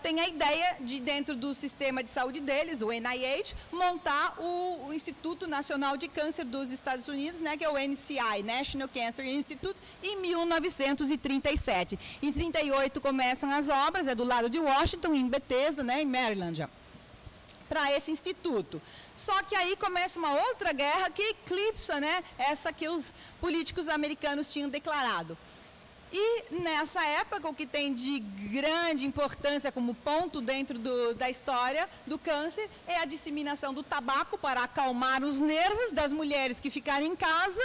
[SPEAKER 1] tem a ideia de, dentro do sistema de saúde deles, o NIH, montar o Instituto Nacional de Câncer dos Estados Unidos, né, que é o NCI, National Cancer Institute, em 1937. Em 1938 começam as obras, é do lado de Washington, em Bethesda, né, em Maryland, para esse instituto. Só que aí começa uma outra guerra que eclipsa, né, essa que os políticos americanos tinham declarado. E nessa época, o que tem de grande importância como ponto dentro da história do câncer é a disseminação do tabaco para acalmar os nervos das mulheres que ficarem em casa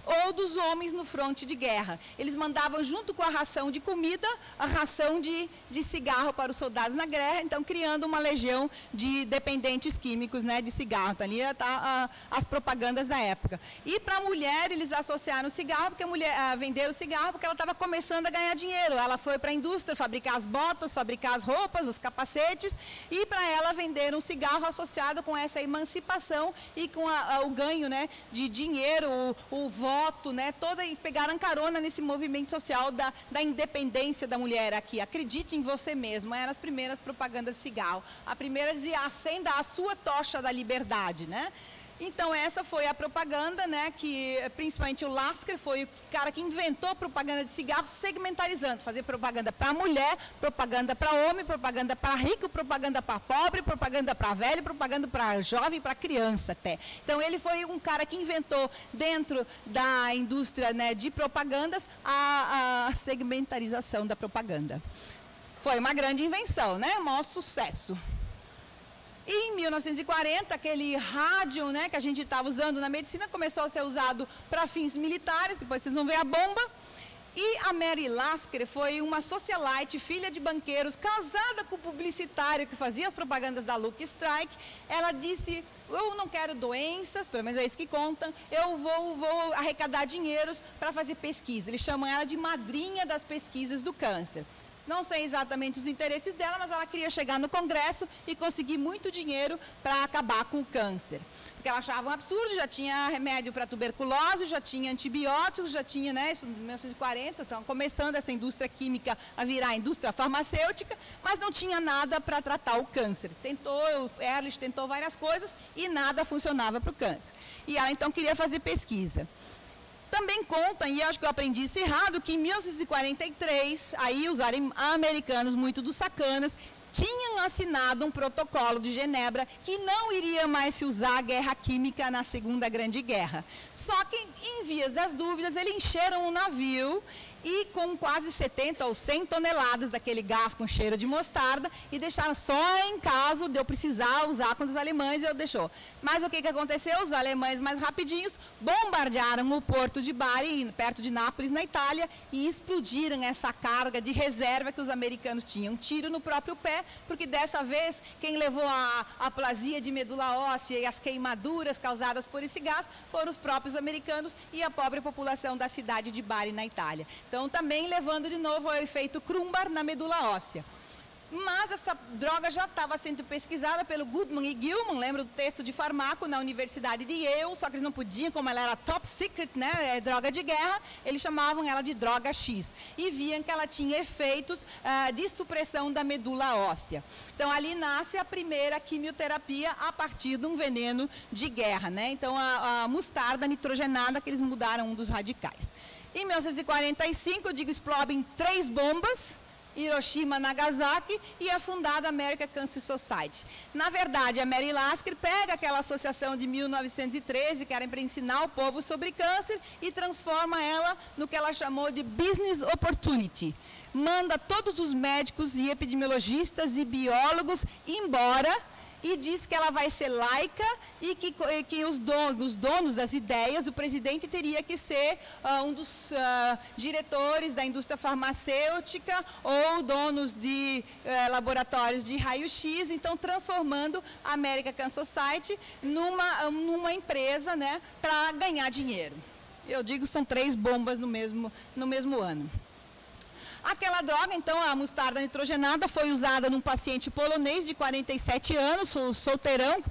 [SPEAKER 1] ou dos homens no fronte de guerra. Eles mandavam junto com a ração de comida, a ração de cigarro para os soldados na guerra, então criando uma legião de dependentes químicos, né, de cigarro. Então, ali tá as propagandas da época. E para a mulher, eles associaram o cigarro, porque a mulher venderam o cigarro porque ela estava começando a ganhar dinheiro. Ela foi para a indústria fabricar as botas, fabricar as roupas, os capacetes, e para ela vender um cigarro associado com essa emancipação e com o ganho, né, de dinheiro, o voto, né, e pegaram carona nesse movimento social da independência da mulher aqui. Acredite em você mesmo. Eram as primeiras propagandas de cigarro. A primeira dizia, acenda a sua tocha da liberdade, né? Então, essa foi a propaganda, né, que principalmente o Lasker foi o cara que inventou a propaganda de cigarro segmentarizando, fazer propaganda para mulher, propaganda para homem, propaganda para rico, propaganda para pobre, propaganda para velho, propaganda para jovem, para criança até. Então, ele foi um cara que inventou dentro da indústria, né, de propagandas a segmentarização da propaganda. Foi uma grande invenção, né, um maior sucesso. E em 1940, aquele rádio, né, que a gente estava usando na medicina começou a ser usado para fins militares, depois vocês vão ver a bomba. E a Mary Lasker foi uma socialite, filha de banqueiros, casada com o publicitário que fazia as propagandas da Lucky Strike. Ela disse, eu não quero doenças, pelo menos é isso que contam, eu vou arrecadar dinheiros para fazer pesquisa. Eles chamam ela de madrinha das pesquisas do câncer. Não sei exatamente os interesses dela, mas ela queria chegar no Congresso e conseguir muito dinheiro para acabar com o câncer. Porque ela achava um absurdo, já tinha remédio para tuberculose, já tinha antibióticos, já tinha, né, isso em 1940, então começando essa indústria química a virar indústria farmacêutica, mas não tinha nada para tratar o câncer. O Ehrlich tentou várias coisas e nada funcionava para o câncer. E ela então queria fazer pesquisa. Também contam, e acho que eu aprendi isso errado, que em 1943, aí os americanos, muito dos sacanas, tinham assinado um protocolo de Genebra que não iria mais se usar a guerra química na Segunda Grande Guerra. Só que, em vias das dúvidas, eles encheram um navio e com quase 70 ou 100 toneladas daquele gás com cheiro de mostarda e deixaram só em caso de eu precisar usar contra os alemães, eu deixou. Mas o que aconteceu? Os alemães mais rapidinhos bombardearam o porto de Bari, perto de Nápoles, na Itália, e explodiram essa carga de reserva que os americanos tinham. Um tiro no próprio pé, porque dessa vez quem levou a aplasia de medula óssea e as queimaduras causadas por esse gás foram os próprios americanos e a pobre população da cidade de Bari, na Itália. Então, também levando de novo ao efeito Crumbar na medula óssea. Mas essa droga já estava sendo pesquisada pelo Goodman e Gilman, lembra do texto de farmaco na Universidade de Yale, só que eles não podiam, como ela era top secret, né, droga de guerra, eles chamavam ela de droga X. E viam que ela tinha efeitos de supressão da medula óssea. Então, ali nasce a primeira quimioterapia a partir de um veneno de guerra, né? Então, a mostarda nitrogenada, que eles mudaram um dos radicais. Em 1945, eu digo, explodem 3 bombas, Hiroshima, Nagasaki, e é fundada a American Cancer Society. Na verdade, a Mary Lasker pega aquela associação de 1913, que era para ensinar o povo sobre câncer, e transforma ela no que ela chamou de Business Opportunity. Manda todos os médicos e epidemiologistas e biólogos embora, e diz que ela vai ser laica e que os donos das ideias, o presidente teria que ser um dos diretores da indústria farmacêutica ou donos de laboratórios de raio-x, então transformando a American Cancer Society numa empresa, né, para ganhar dinheiro. Eu digo que são 3 bombas no mesmo ano. Aquela droga, então, a mostarda nitrogenada, foi usada num paciente polonês de 47 anos, solteirão,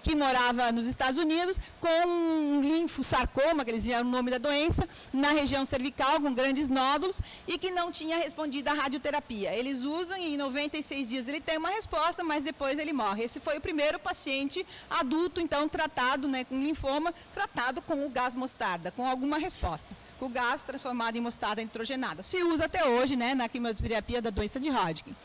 [SPEAKER 1] que morava nos Estados Unidos, com um linfosarcoma, que eles diziam o nome da doença, na região cervical, com grandes nódulos, e que não tinha respondido à radioterapia. Eles usam e em 96 dias ele tem uma resposta, mas depois ele morre. Esse foi o primeiro paciente adulto, então, tratado, né, com linfoma, tratado com o gás mostarda, com alguma resposta. O gás transformado em mostarda nitrogenada. Se usa até hoje, né, na quimioterapia da doença de Hodgkin.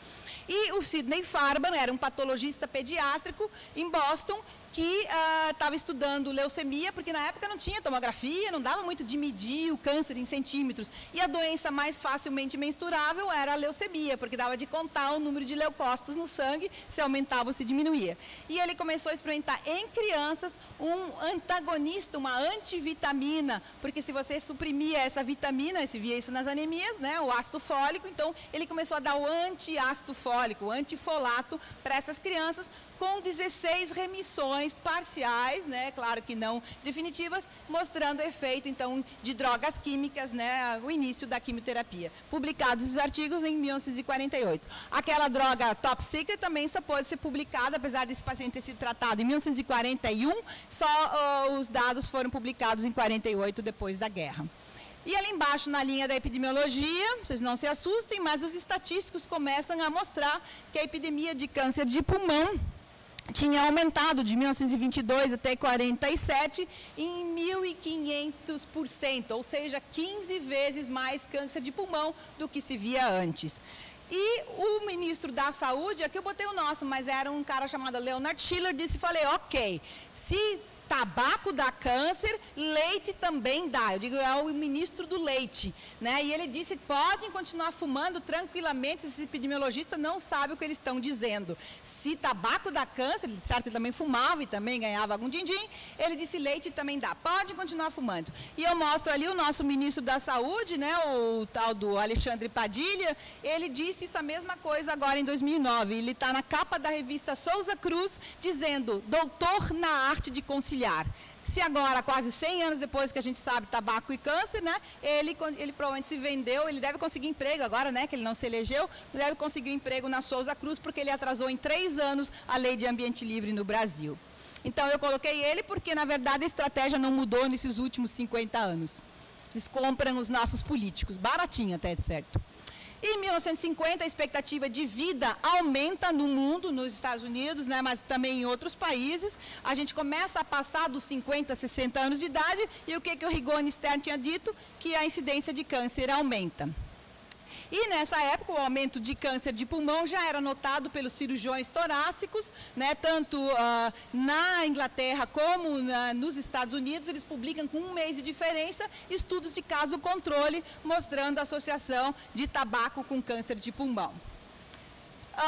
[SPEAKER 1] E o Sidney Farber era um patologista pediátrico em Boston, que estava estudando leucemia, porque na época não tinha tomografia, não dava muito de medir o câncer em centímetros. E a doença mais facilmente mensurável era a leucemia, porque dava de contar o número de leucócitos no sangue, se aumentava ou se diminuía. E ele começou a experimentar em crianças um antagonista, uma antivitamina, porque se você suprimia essa vitamina, se via isso nas anemias, né, o ácido fólico, então ele começou a dar o anti-ácido fólico, o antifolato para essas crianças, com 16 remissões parciais, né, claro que não definitivas, mostrando o efeito, então, de drogas químicas, né, o início da quimioterapia. Publicados os artigos em 1948. Aquela droga Top Secret também só pode ser publicada, apesar desse paciente ter sido tratado em 1941, só os dados foram publicados em 48, depois da guerra. E ali embaixo, na linha da epidemiologia, vocês não se assustem, mas os estatísticos começam a mostrar que a epidemia de câncer de pulmão tinha aumentado de 1922 até 47 em 1.500%, ou seja, 15 vezes mais câncer de pulmão do que se via antes. E o ministro da Saúde, aqui eu botei o nosso, mas era um cara chamado Leonard Schiller, falei, ok, se tabaco dá câncer, leite também dá. Eu digo, é o ministro do leite, né? E ele disse, podem continuar fumando tranquilamente, esse epidemiologista não sabe o que eles estão dizendo. Se tabaco dá câncer, certo, ele também fumava e também ganhava algum din-din, ele disse, leite também dá, pode continuar fumando. E eu mostro ali o nosso ministro da Saúde, né, o tal do Alexandre Padilha, ele disse essa mesma coisa agora em 2009, ele está na capa da revista Souza Cruz, dizendo, doutor na arte de conciliar. Se agora, quase 100 anos depois que a gente sabe tabaco e câncer, né, ele provavelmente se vendeu, ele deve conseguir emprego agora, né, que ele não se elegeu, deve conseguir um emprego na Souza Cruz, porque ele atrasou em 3 anos a lei de ambiente livre no Brasil. Então, eu coloquei ele porque, na verdade, a estratégia não mudou nesses últimos 50 anos. Eles compram os nossos políticos, baratinho até, de certo. Em 1950, a expectativa de vida aumenta no mundo, nos Estados Unidos, né, mas também em outros países. A gente começa a passar dos 50, 60 anos de idade, e o que o Rigoni Stern tinha dito? Que a incidência de câncer aumenta. E nessa época, o aumento de câncer de pulmão já era notado pelos cirurgiões torácicos, né, tanto na Inglaterra como nos Estados Unidos. Eles publicam com 1 mês de diferença estudos de caso controle, mostrando a associação de tabaco com câncer de pulmão.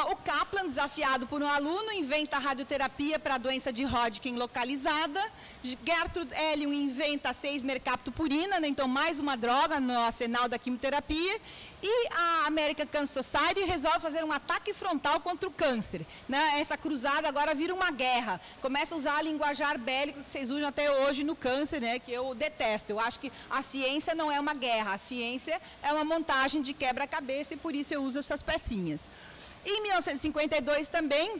[SPEAKER 1] O Kaplan, desafiado por um aluno, inventa a radioterapia para a doença de Hodgkin localizada. Gertrude Ellium inventa a 6-mercaptopurina, né, então mais uma droga no arsenal da quimioterapia. E a American Cancer Society resolve fazer um ataque frontal contra o câncer, né? Essa cruzada agora vira uma guerra. Começa a usar linguajar bélico que vocês usam até hoje no câncer, né, que eu detesto. Eu acho que a ciência não é uma guerra, a ciência é uma montagem de quebra-cabeça e por isso eu uso essas pecinhas. Em 1952 também,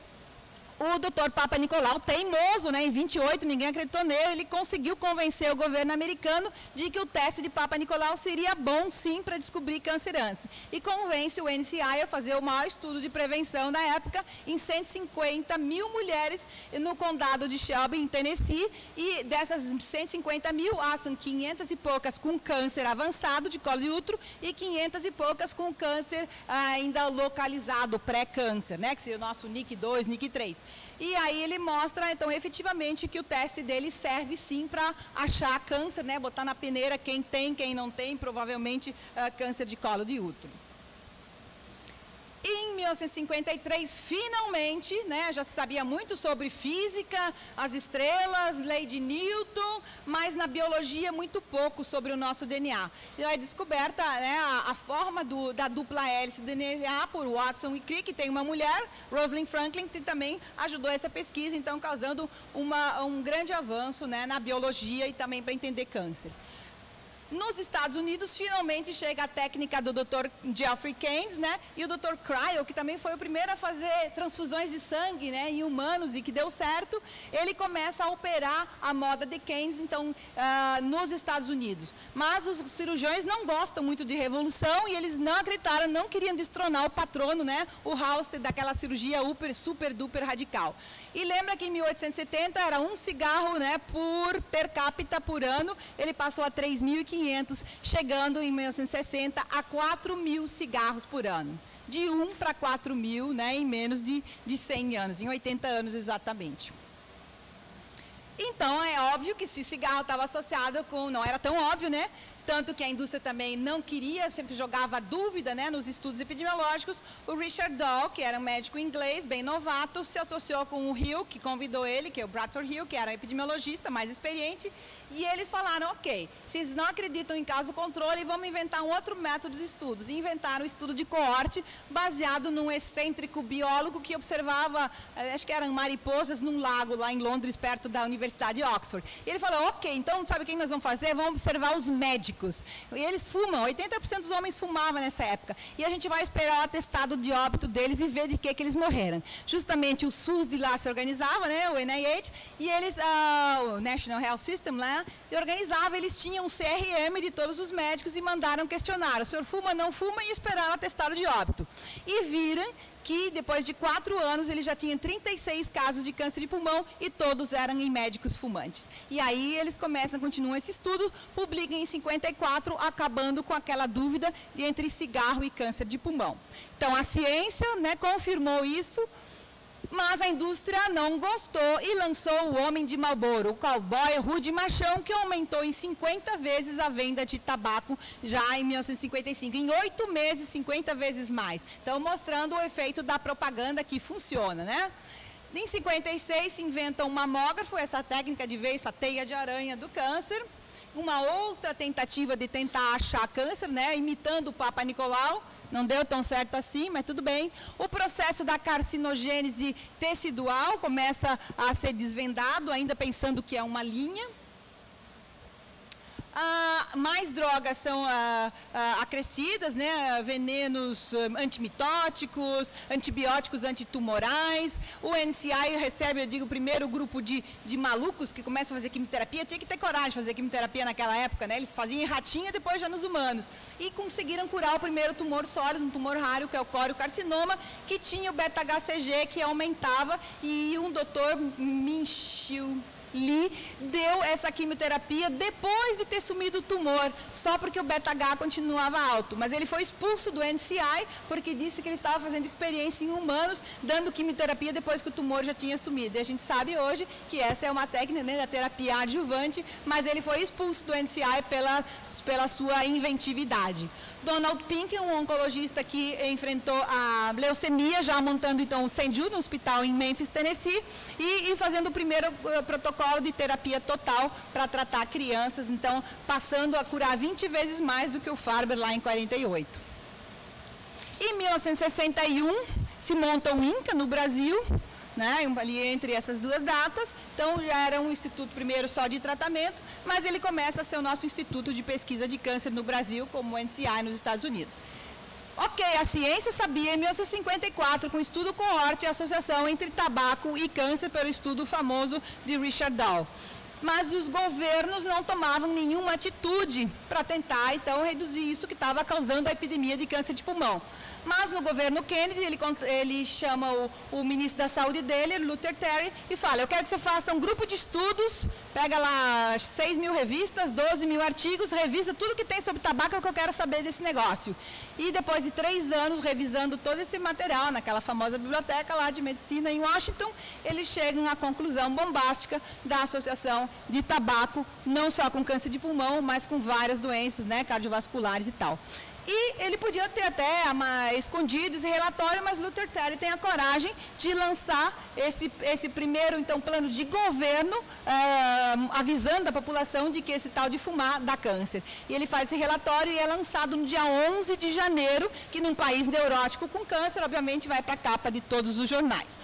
[SPEAKER 1] o doutor Papa Nicolau, teimoso, né, em 28, ninguém acreditou nele, ele conseguiu convencer o governo americano de que o teste de Papa Nicolau seria bom, sim, para descobrir câncer antes. E convence o NCI a fazer o maior estudo de prevenção da época em 150 mil mulheres no condado de Shelby, em Tennessee, e dessas 150 mil, são 500 e poucas com câncer avançado de colo de útero e 500 e poucas com câncer ainda localizado, pré-câncer, né, que seria o nosso NIC2, NIC3. E aí ele mostra, então, efetivamente, que o teste dele serve sim para achar câncer, né? Botar na peneira quem tem, quem não tem, provavelmente câncer de colo de útero. Em 1953, finalmente, né, já se sabia muito sobre física, as estrelas, lei de Newton, mas na biologia muito pouco sobre o nosso DNA. E é descoberta, né, a forma da dupla hélice do DNA por Watson e Crick, tem uma mulher, Rosalind Franklin, que também ajudou essa pesquisa, então causando um grande avanço, né, na biologia e também para entender câncer. Nos Estados Unidos, finalmente chega a técnica do Dr. Geoffrey Keynes, né? E o Dr. Cryo, que também foi o primeiro a fazer transfusões de sangue, né, em humanos e que deu certo, ele começa a operar a moda de Keynes, então, nos Estados Unidos. Mas os cirurgiões não gostam muito de revolução e eles não acreditaram, não queriam destronar o patrono, né, o Halsted, daquela cirurgia super duper radical. E lembra que em 1870 era um cigarro, né, per capita por ano, ele passou a 3.500, chegando em 1960 a 4.000 cigarros por ano. De 1 para 4.000, né, em menos de 100 anos, em 80 anos exatamente. Então, é óbvio que se cigarro estava associado com... Não era tão óbvio, né? Tanto que a indústria também não queria, sempre jogava dúvida, né, nos estudos epidemiológicos. O Richard Doll, que era um médico inglês, bem novato, se associou com o Hill, que convidou ele, que é o Bradford Hill, que era um epidemiologista mais experiente, e eles falaram, ok, vocês não acreditam em caso controle, vamos inventar um outro método de estudos. E inventaram o estudo de coorte, baseado num excêntrico biólogo que observava, acho que eram mariposas num lago lá em Londres, perto da Universidade de Oxford. E ele falou, ok, então sabe o que nós vamos fazer? Vamos observar os médicos. E eles fumam, 80% dos homens fumavam nessa época. E a gente vai esperar o atestado de óbito deles e ver de que eles morreram. Justamente o SUS de lá se organizava, né, o NIH, e eles, o National Health System lá, organizava, eles tinham um CRM de todos os médicos e mandaram questionário. O senhor fuma, não fuma? E esperaram o atestado de óbito. E viram que depois de 4 anos ele já tinha 36 casos de câncer de pulmão e todos eram em médicos fumantes. E aí eles continuam esse estudo, publicam em 54, acabando com aquela dúvida entre cigarro e câncer de pulmão. Então a ciência, né, confirmou isso, mas a indústria não gostou e lançou o Homem de Marlboro, o cowboy rude machão, que aumentou em 50 vezes a venda de tabaco já em 1955. Em 8 meses, 50 vezes mais. Então, mostrando o efeito da propaganda que funciona, né? Em 56, se inventa um mamógrafo, essa técnica de ver essa teia de aranha do câncer. Uma outra tentativa de tentar achar câncer, né, imitando o Papa Nicolau, não deu tão certo assim, mas tudo bem. O processo da carcinogênese tecidual começa a ser desvendado, ainda pensando que é uma linha. Mais drogas são acrescidas, né? Venenos antimitóticos, antibióticos antitumorais. O NCI recebe, eu digo, o primeiro grupo de malucos que começam a fazer quimioterapia. Tinha que ter coragem de fazer quimioterapia naquela época, né? Eles faziam em ratinha, depois já nos humanos. E conseguiram curar o primeiro tumor sólido, um tumor raro, que é o coriocarcinoma, que tinha o beta-HCG, que aumentava, e um doutor Minchil Lee deu essa quimioterapia depois de ter sumido o tumor, só porque o beta-H continuava alto. Mas ele foi expulso do NCI porque disse que ele estava fazendo experiência em humanos, dando quimioterapia depois que o tumor já tinha sumido. E a gente sabe hoje que essa é uma técnica, né, da terapia adjuvante, mas ele foi expulso do NCI pela sua inventividade. Donald Pink, um oncologista que enfrentou a leucemia, já montando então o St. Jude, um hospital em Memphis, Tennessee, e fazendo o primeiro protocolo de terapia total para tratar crianças, então passando a curar 20 vezes mais do que o Farber lá em 48. Em 1961, se monta um INCA no Brasil, né, ali entre essas duas datas, então já era um instituto primeiro só de tratamento, mas ele começa a ser o nosso instituto de pesquisa de câncer no Brasil, como o NCI nos Estados Unidos. Ok, a ciência sabia em 1954, com o estudo coorte, a associação entre tabaco e câncer pelo estudo famoso de Richard Doll. Mas os governos não tomavam nenhuma atitude para tentar, então, reduzir isso que estava causando a epidemia de câncer de pulmão. Mas no governo Kennedy, ele chama o ministro da saúde dele, Luther Terry, e fala, eu quero que você faça um grupo de estudos, pega lá 6.000 revistas, 12.000 artigos, revisa tudo que tem sobre tabaco que eu quero saber desse negócio. E depois de 3 anos, revisando todo esse material, naquela famosa biblioteca lá de medicina em Washington, eles chegam à conclusão bombástica da associação de tabaco, não só com câncer de pulmão, mas com várias doenças, né, cardiovasculares e tal. E ele podia ter até escondido esse relatório, mas Luther Terry tem a coragem de lançar esse primeiro, então, plano de governo, avisando a população de que esse tal de fumar dá câncer. E ele faz esse relatório e é lançado no dia 11 de janeiro, que num país neurótico com câncer, obviamente, vai para a capa de todos os jornais.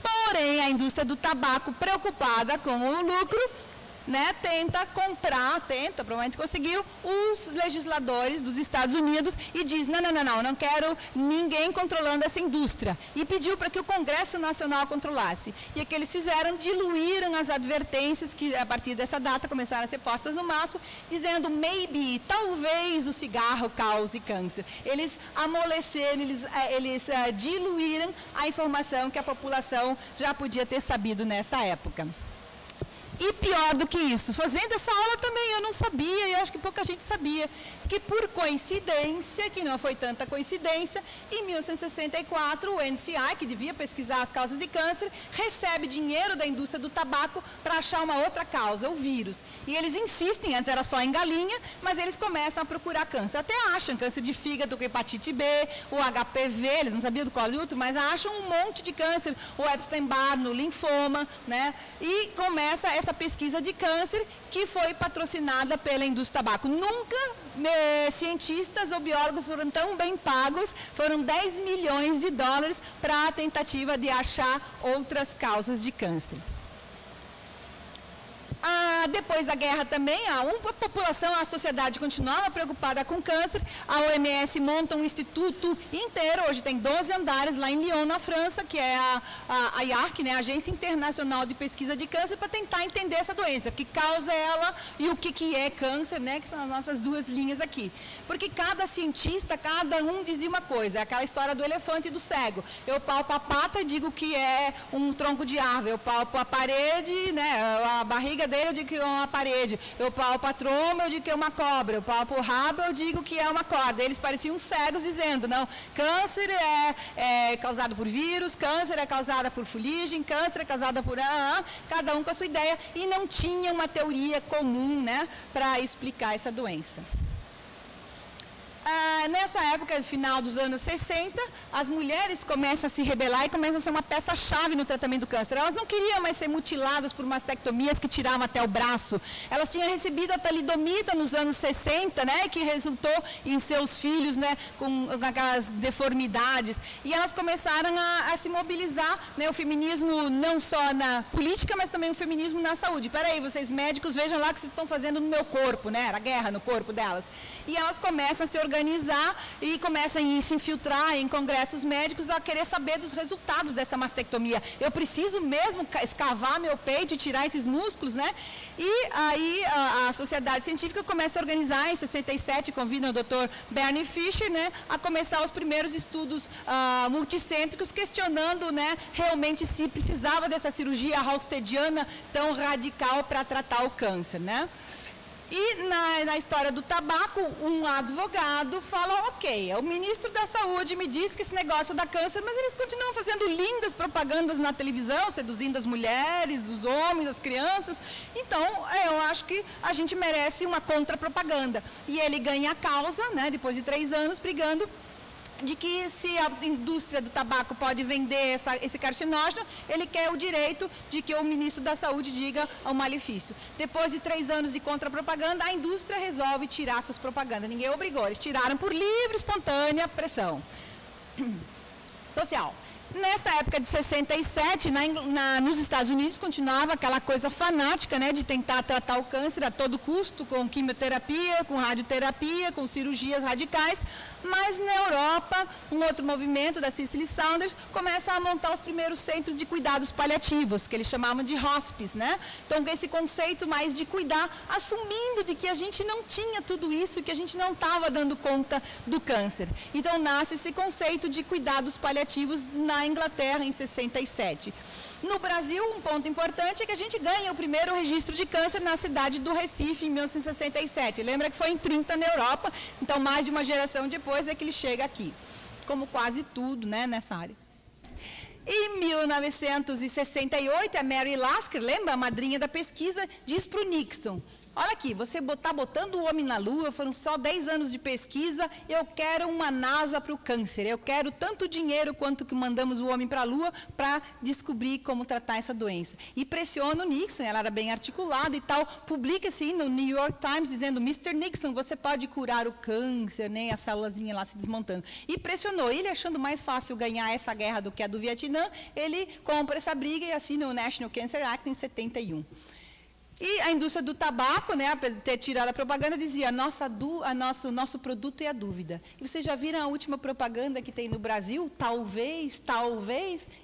[SPEAKER 1] Porém, a indústria do tabaco, preocupada com o lucro, né, provavelmente conseguiu, os legisladores dos Estados Unidos e diz, não quero ninguém controlando essa indústria. E pediu para que o Congresso Nacional controlasse. E o que eles fizeram, diluíram as advertências que a partir dessa data começaram a ser postas no maço, dizendo, talvez o cigarro cause câncer. Eles amoleceram, eles diluíram a informação que a população já podia ter sabido nessa época. E pior do que isso, fazendo essa aula também eu não sabia, e eu acho que pouca gente sabia, que por coincidência, que não foi tanta coincidência, em 1964 o NCI, que devia pesquisar as causas de câncer, recebe dinheiro da indústria do tabaco para achar uma outra causa, o vírus. E eles insistem, antes era só em galinha, mas eles começam a procurar câncer. Até acham câncer de fígado, com hepatite B, o HPV, eles não sabiam do colo de útero, mas acham um monte de câncer, o Epstein-Barr no linfoma, né? E começa essa pesquisa de câncer que foi patrocinada pela indústria do tabaco. Nunca cientistas ou biólogos foram tão bem pagos, foram 10 milhões de dólares para a tentativa de achar outras causas de câncer. Depois da guerra também, a população, a sociedade continuava preocupada com câncer, a OMS monta um instituto inteiro, hoje tem 12 andares lá em Lyon, na França, que é a IARC, né, a Agência Internacional de Pesquisa de Câncer, para tentar entender essa doença, o que causa ela e o que é câncer, né, que são as nossas duas linhas aqui. Porque cada cientista, cada um dizia uma coisa, é aquela história do elefante e do cego. Eu palpo a pata e digo que é um tronco de árvore, eu palpo a parede, né, a barriga dele eu digo que é uma parede, eu palpo a tromba, eu digo que é uma cobra, eu palpo o rabo, eu digo que é uma corda. Eles pareciam cegos dizendo, não, câncer é causado por vírus, câncer é causado por fuligem, câncer é causado por... cada um com a sua ideia, e não tinha uma teoria comum, né, para explicar essa doença. Nessa época, final dos anos 60, as mulheres começam a se rebelar e começam a ser uma peça-chave no tratamento do câncer. Elas não queriam mais ser mutiladas por mastectomias que tiravam até o braço. Elas tinham recebido a talidomida nos anos 60, né, que resultou em seus filhos, né, com aquelas deformidades. E elas começaram a se mobilizar, né, o feminismo não só na política, mas também o feminismo na saúde. Peraí, vocês médicos, vejam lá o que vocês estão fazendo no meu corpo, né? Era guerra no corpo delas. E elas começam a se organizar e começam a se infiltrar em congressos médicos a querer saber dos resultados dessa mastectomia. Eu preciso mesmo escavar meu peito e tirar esses músculos, né? E aí a sociedade científica começa a organizar, em 67, convida o Dr. Bernie Fisher, né, a começar os primeiros estudos multicêntricos, questionando, né, realmente se precisava dessa cirurgia halstediana tão radical para tratar o câncer, né? E na história do tabaco, um advogado fala, ok, o ministro da Saúde me diz que esse negócio dá câncer, mas eles continuam fazendo lindas propagandas na televisão, seduzindo as mulheres, os homens, as crianças. Então, eu acho que a gente merece uma contrapropaganda. E ele ganha a causa, né, depois de 3 anos brigando, de que se a indústria do tabaco pode vender esse carcinógeno, ele quer o direito de que o ministro da Saúde diga o malefício. Depois de 3 anos de contrapropaganda, a indústria resolve tirar suas propagandas. Ninguém obrigou, eles tiraram por livre, espontânea pressão social. Nessa época de 67, nos Estados Unidos, continuava aquela coisa fanática, né, de tentar tratar o câncer a todo custo, com quimioterapia, com radioterapia, com cirurgias radicais, mas na Europa, um outro movimento da Cicely Saunders começa a montar os primeiros centros de cuidados paliativos, que eles chamavam de hospice, né? Então, com esse conceito mais de cuidar, assumindo de que a gente não tinha tudo isso, que a gente não estava dando conta do câncer. Então, nasce esse conceito de cuidados paliativos na Inglaterra, em 67. No Brasil, um ponto importante é que a gente ganha o primeiro registro de câncer na cidade do Recife, em 1967. Lembra que foi em 30 na Europa, então mais de uma geração depois é que ele chega aqui. Como quase tudo, né, nessa área. Em 1968, a Mary Lasker, lembra, a madrinha da pesquisa, diz para o Nixon: olha aqui, você está botando o homem na Lua, foram só 10 anos de pesquisa, eu quero uma NASA para o câncer, eu quero tanto dinheiro quanto que mandamos o homem para a Lua para descobrir como tratar essa doença. E pressiona o Nixon, ela era bem articulada e tal, publica assim no New York Times dizendo: Mr. Nixon, você pode curar o câncer, né, a célulazinha lá se desmontando. E pressionou, ele achando mais fácil ganhar essa guerra do que a do Vietnã, ele compra essa briga e assina o National Cancer Act em 71. E a indústria do tabaco, né, apesar de ter tirado a propaganda, dizia: o nosso produto é a dúvida. E vocês já viram a última propaganda que tem no Brasil? Talvez,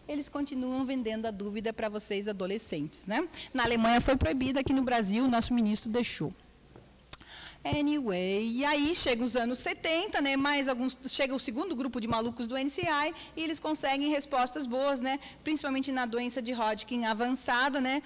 [SPEAKER 1] eles continuam vendendo a dúvida para vocês adolescentes, né? Na Alemanha foi proibida, aqui no Brasil o nosso ministro deixou. Anyway, e aí chega os anos 70, né, chega o segundo grupo de malucos do NCI e eles conseguem respostas boas, né, principalmente na doença de Hodgkin avançada, né,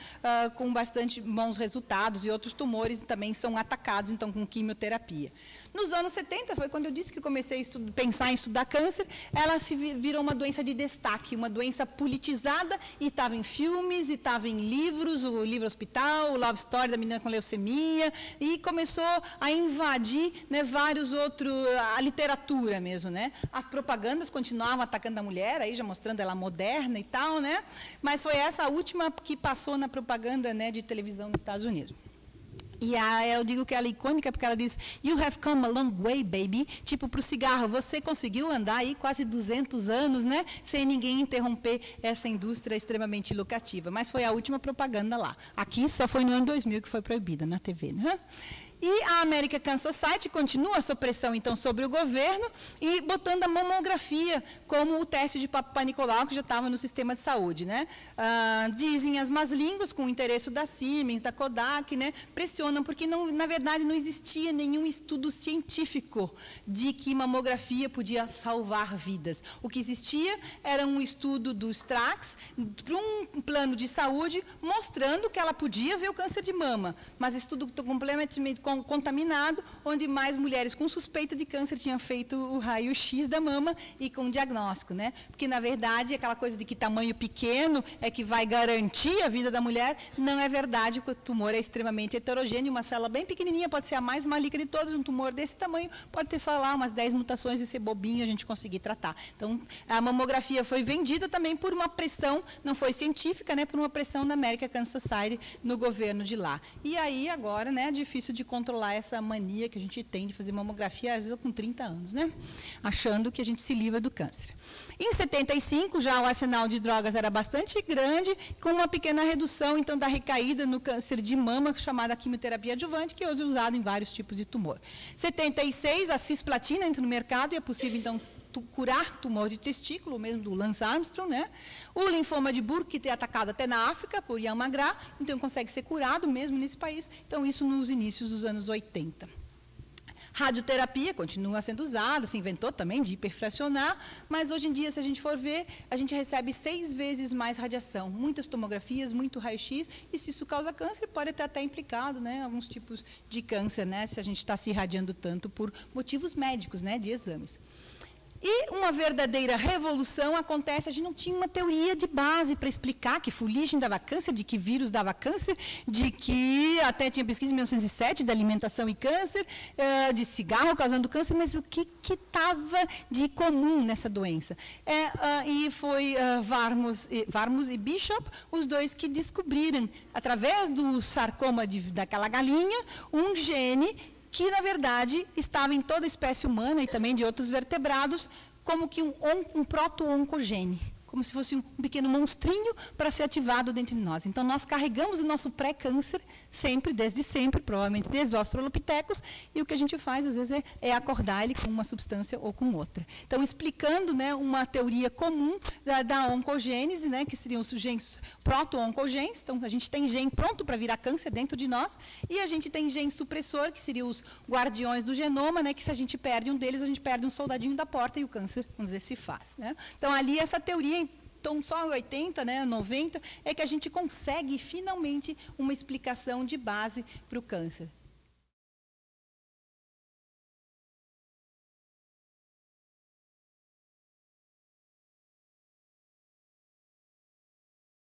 [SPEAKER 1] com bastante bons resultados, e outros tumores também são atacados, então, com quimioterapia. Nos anos 70, foi quando eu disse que comecei a pensar em estudar câncer, ela se virou uma doença de destaque, uma doença politizada, e estava em filmes, e estava em livros, o Livro Hospital, o Love Story da menina com leucemia, e começou a invadir, né, vários outros, a literatura mesmo, né? As propagandas continuavam atacando a mulher, aí já mostrando ela moderna e tal, né? Mas foi essa a última que passou na propaganda, né, de televisão nos Estados Unidos. E eu digo que ela é icônica porque ela diz: you have come a long way, baby. Tipo, para o cigarro, você conseguiu andar aí quase 200 anos, né? Sem ninguém interromper essa indústria extremamente lucrativa. Mas foi a última propaganda lá. Aqui só foi no ano 2000 que foi proibida na TV, né? E a American Cancer Society continua a sua pressão, então, sobre o governo e botando a mamografia como o teste de Papa Nicolau, que já estava no sistema de saúde, né? Dizem as más línguas, com o interesse da Siemens, da Kodak, né? Pressionam, porque, na verdade, não existia nenhum estudo científico de que mamografia podia salvar vidas. O que existia era um estudo do Strax, para um plano de saúde, mostrando que ela podia ver o câncer de mama, mas estudo completamente contaminado, onde mais mulheres com suspeita de câncer tinham feito o raio-x da mama e com diagnóstico, né? Porque, na verdade, aquela coisa de que tamanho pequeno é que vai garantir a vida da mulher, não é verdade, porque o tumor é extremamente heterogêneo, uma célula bem pequenininha pode ser a mais maligna de todas, um tumor desse tamanho pode ter só lá umas 10 mutações e ser bobinho, a gente conseguir tratar. Então, a mamografia foi vendida também por uma pressão, não foi científica, né, por uma pressão da American Cancer Society no governo de lá. E aí, agora, né, é difícil de controlar essa mania que a gente tem de fazer mamografia, às vezes com 30 anos, né? Achando que a gente se livra do câncer. Em 75, já o arsenal de drogas era bastante grande, com uma pequena redução, então, da recaída no câncer de mama, chamada quimioterapia adjuvante, que hoje é usado em vários tipos de tumor. Em 76, a cisplatina entra no mercado e é possível, então, curar tumor de testículo, mesmo do Lance Armstrong, né? O linfoma de Burkitt é atacado até na África, por Ian McGrath, então consegue ser curado mesmo nesse país. Então, isso nos inícios dos anos 80. Radioterapia continua sendo usada, se inventou também de hiperfracionar, mas hoje em dia, se a gente for ver, a gente recebe 6 vezes mais radiação, muitas tomografias, muito raio-x, e se isso causa câncer, pode ter até implicado, né, alguns tipos de câncer, né, se a gente está se irradiando tanto por motivos médicos, né, de exames. E uma verdadeira revolução acontece, a gente não tinha uma teoria de base para explicar que fuligem dava câncer, de que vírus dava câncer, de que até tinha pesquisa em 1907 de alimentação e câncer, de cigarro causando câncer, mas o que estava de comum nessa doença? E foi Varmus e Bishop, os dois que descobriram, através do sarcoma daquela galinha, um gene que, na verdade, estava em toda a espécie humana e também de outros vertebrados, como que um proto-oncogene. como se fosse um pequeno monstrinho para ser ativado dentro de nós. Então, nós carregamos o nosso pré-câncer sempre, desde sempre, provavelmente desde os australopitecos, e o que a gente faz, às vezes, é acordar ele com uma substância ou com outra. Então, explicando, né, uma teoria comum da oncogênese, né, que seriam os genes proto-oncogenes. Então, a gente tem gene pronto para virar câncer dentro de nós, e a gente tem gene supressor, que seriam os guardiões do genoma, né, que se a gente perde um deles, a gente perde um soldadinho da porta e o câncer, vamos dizer, se faz. Né? Então, ali, essa teoria, então, só em 80, né, 90, é que a gente consegue, finalmente, uma explicação de base para o câncer.